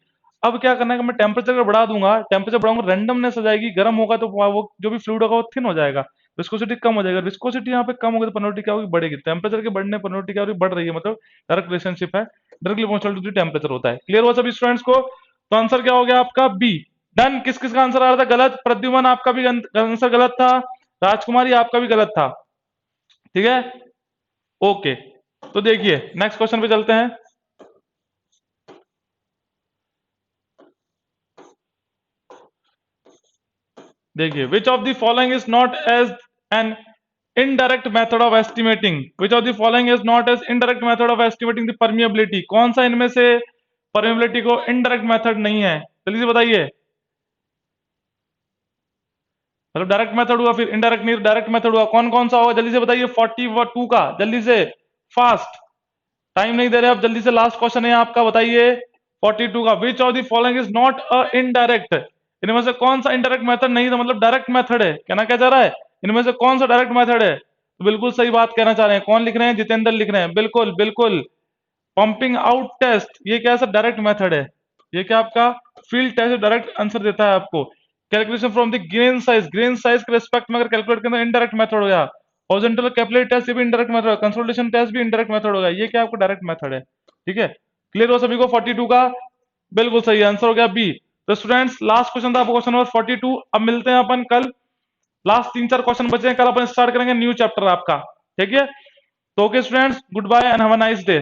अब क्या करना है कि मैं टेम्परेचर को बढ़ा दूंगा, टेम्परेचर बढ़ाऊंगा रैंडमनेस हो जाएगी, गर्म होगा तो वो जो भी फ्लूइड होगा वो थिन हो जाएगा, विस्कोसिटी कम हो जाएगा। विस्कोसिटी यहाँ पे कम होगी तो परमिएबिलिटी क्या होगी? बढ़ेगी। टेम्परेचर के बढ़ने परमिएबिलिटी क्या होगी? बढ़ रही है, मतलब डायरेक्ट रिलेशनशिप है, directly proportional to the temperature होता है। क्लियर हुआ सभी स्टूडेंट्स को? तो आंसर क्या हो गया आपका? बी। डन। किस किस का आंसर आ रहा था गलत? प्रद्युमन आपका भी आंसर गलत था, राजकुमारी आपका भी गलत था। ठीक है, ओके। तो देखिए नेक्स्ट क्वेश्चन पे चलते हैं। देखिए which of the following is not as an indirect method of estimating, which of the following is not as indirect method of estimating the permeability. कौन सा इनमें से परमिएबिलिटी को इनडायरेक्ट मेथड नहीं है? जल्दी से बताइए। मतलब डायरेक्ट मेथड हुआ, फिर इनडायरेक्ट नहीं डायरेक्ट मेथड हुआ, कौन कौन सा होगा जल्दी से बताइए 42 का, जल्दी से, फास्ट, टाइम नहीं दे रहे आप, जल्दी से, लास्ट क्वेश्चन है आपका, बताइए 42 का, विच of the following is not a indirect, इनमें से कौन सा इनडायरेक्ट मेथड नहीं था, मतलब डायरेक्ट मेथड है, कहना क्या चाह रहा है, इनमें से कौन सा डायरेक्ट मेथड है, तो बिल्कुल सही बात कहना चाह रहे हैं, कौन लिख रहे हैं, जितेंद्र लिख रहे हैं, बिल्कुल बिल्कुल, पंपिंग आउट टेस्ट, ये क्या है सर, डायरेक्ट मेथड है, ये क्या आपका फील्ड टेस्ट डायरेक्ट आंसर देता है आपको, calculation from the grain size के रिस्पेक्ट में अगर कैलकुलेट करना इनडायरेक्ट मेथड हो गया, हॉरिजॉन्टल कैपिलरी टेस्ट ये भी इनडायरेक्ट मेथड है, कंसोलिडेशन टेस्ट भी इनडायरेक्ट मेथड होगा, ये क्या आपको डायरेक्ट मेथड है, ठीक है, क्लियर हो सभी को 42 का, बिल्कुल सही आंसर हो गया बी। तो स्टूडेंट्स लास्ट क्वेश्चन था आपका क्वेश्चन नंबर 42, अब मिलते हैं अपन कल, लास्ट 3-4 क्वेश्चन बचे हैं, कल अपन स्टार्ट करेंगे न्यू चैप्टर आपका, ठीक है, तो okay students, goodbye and have a nice day.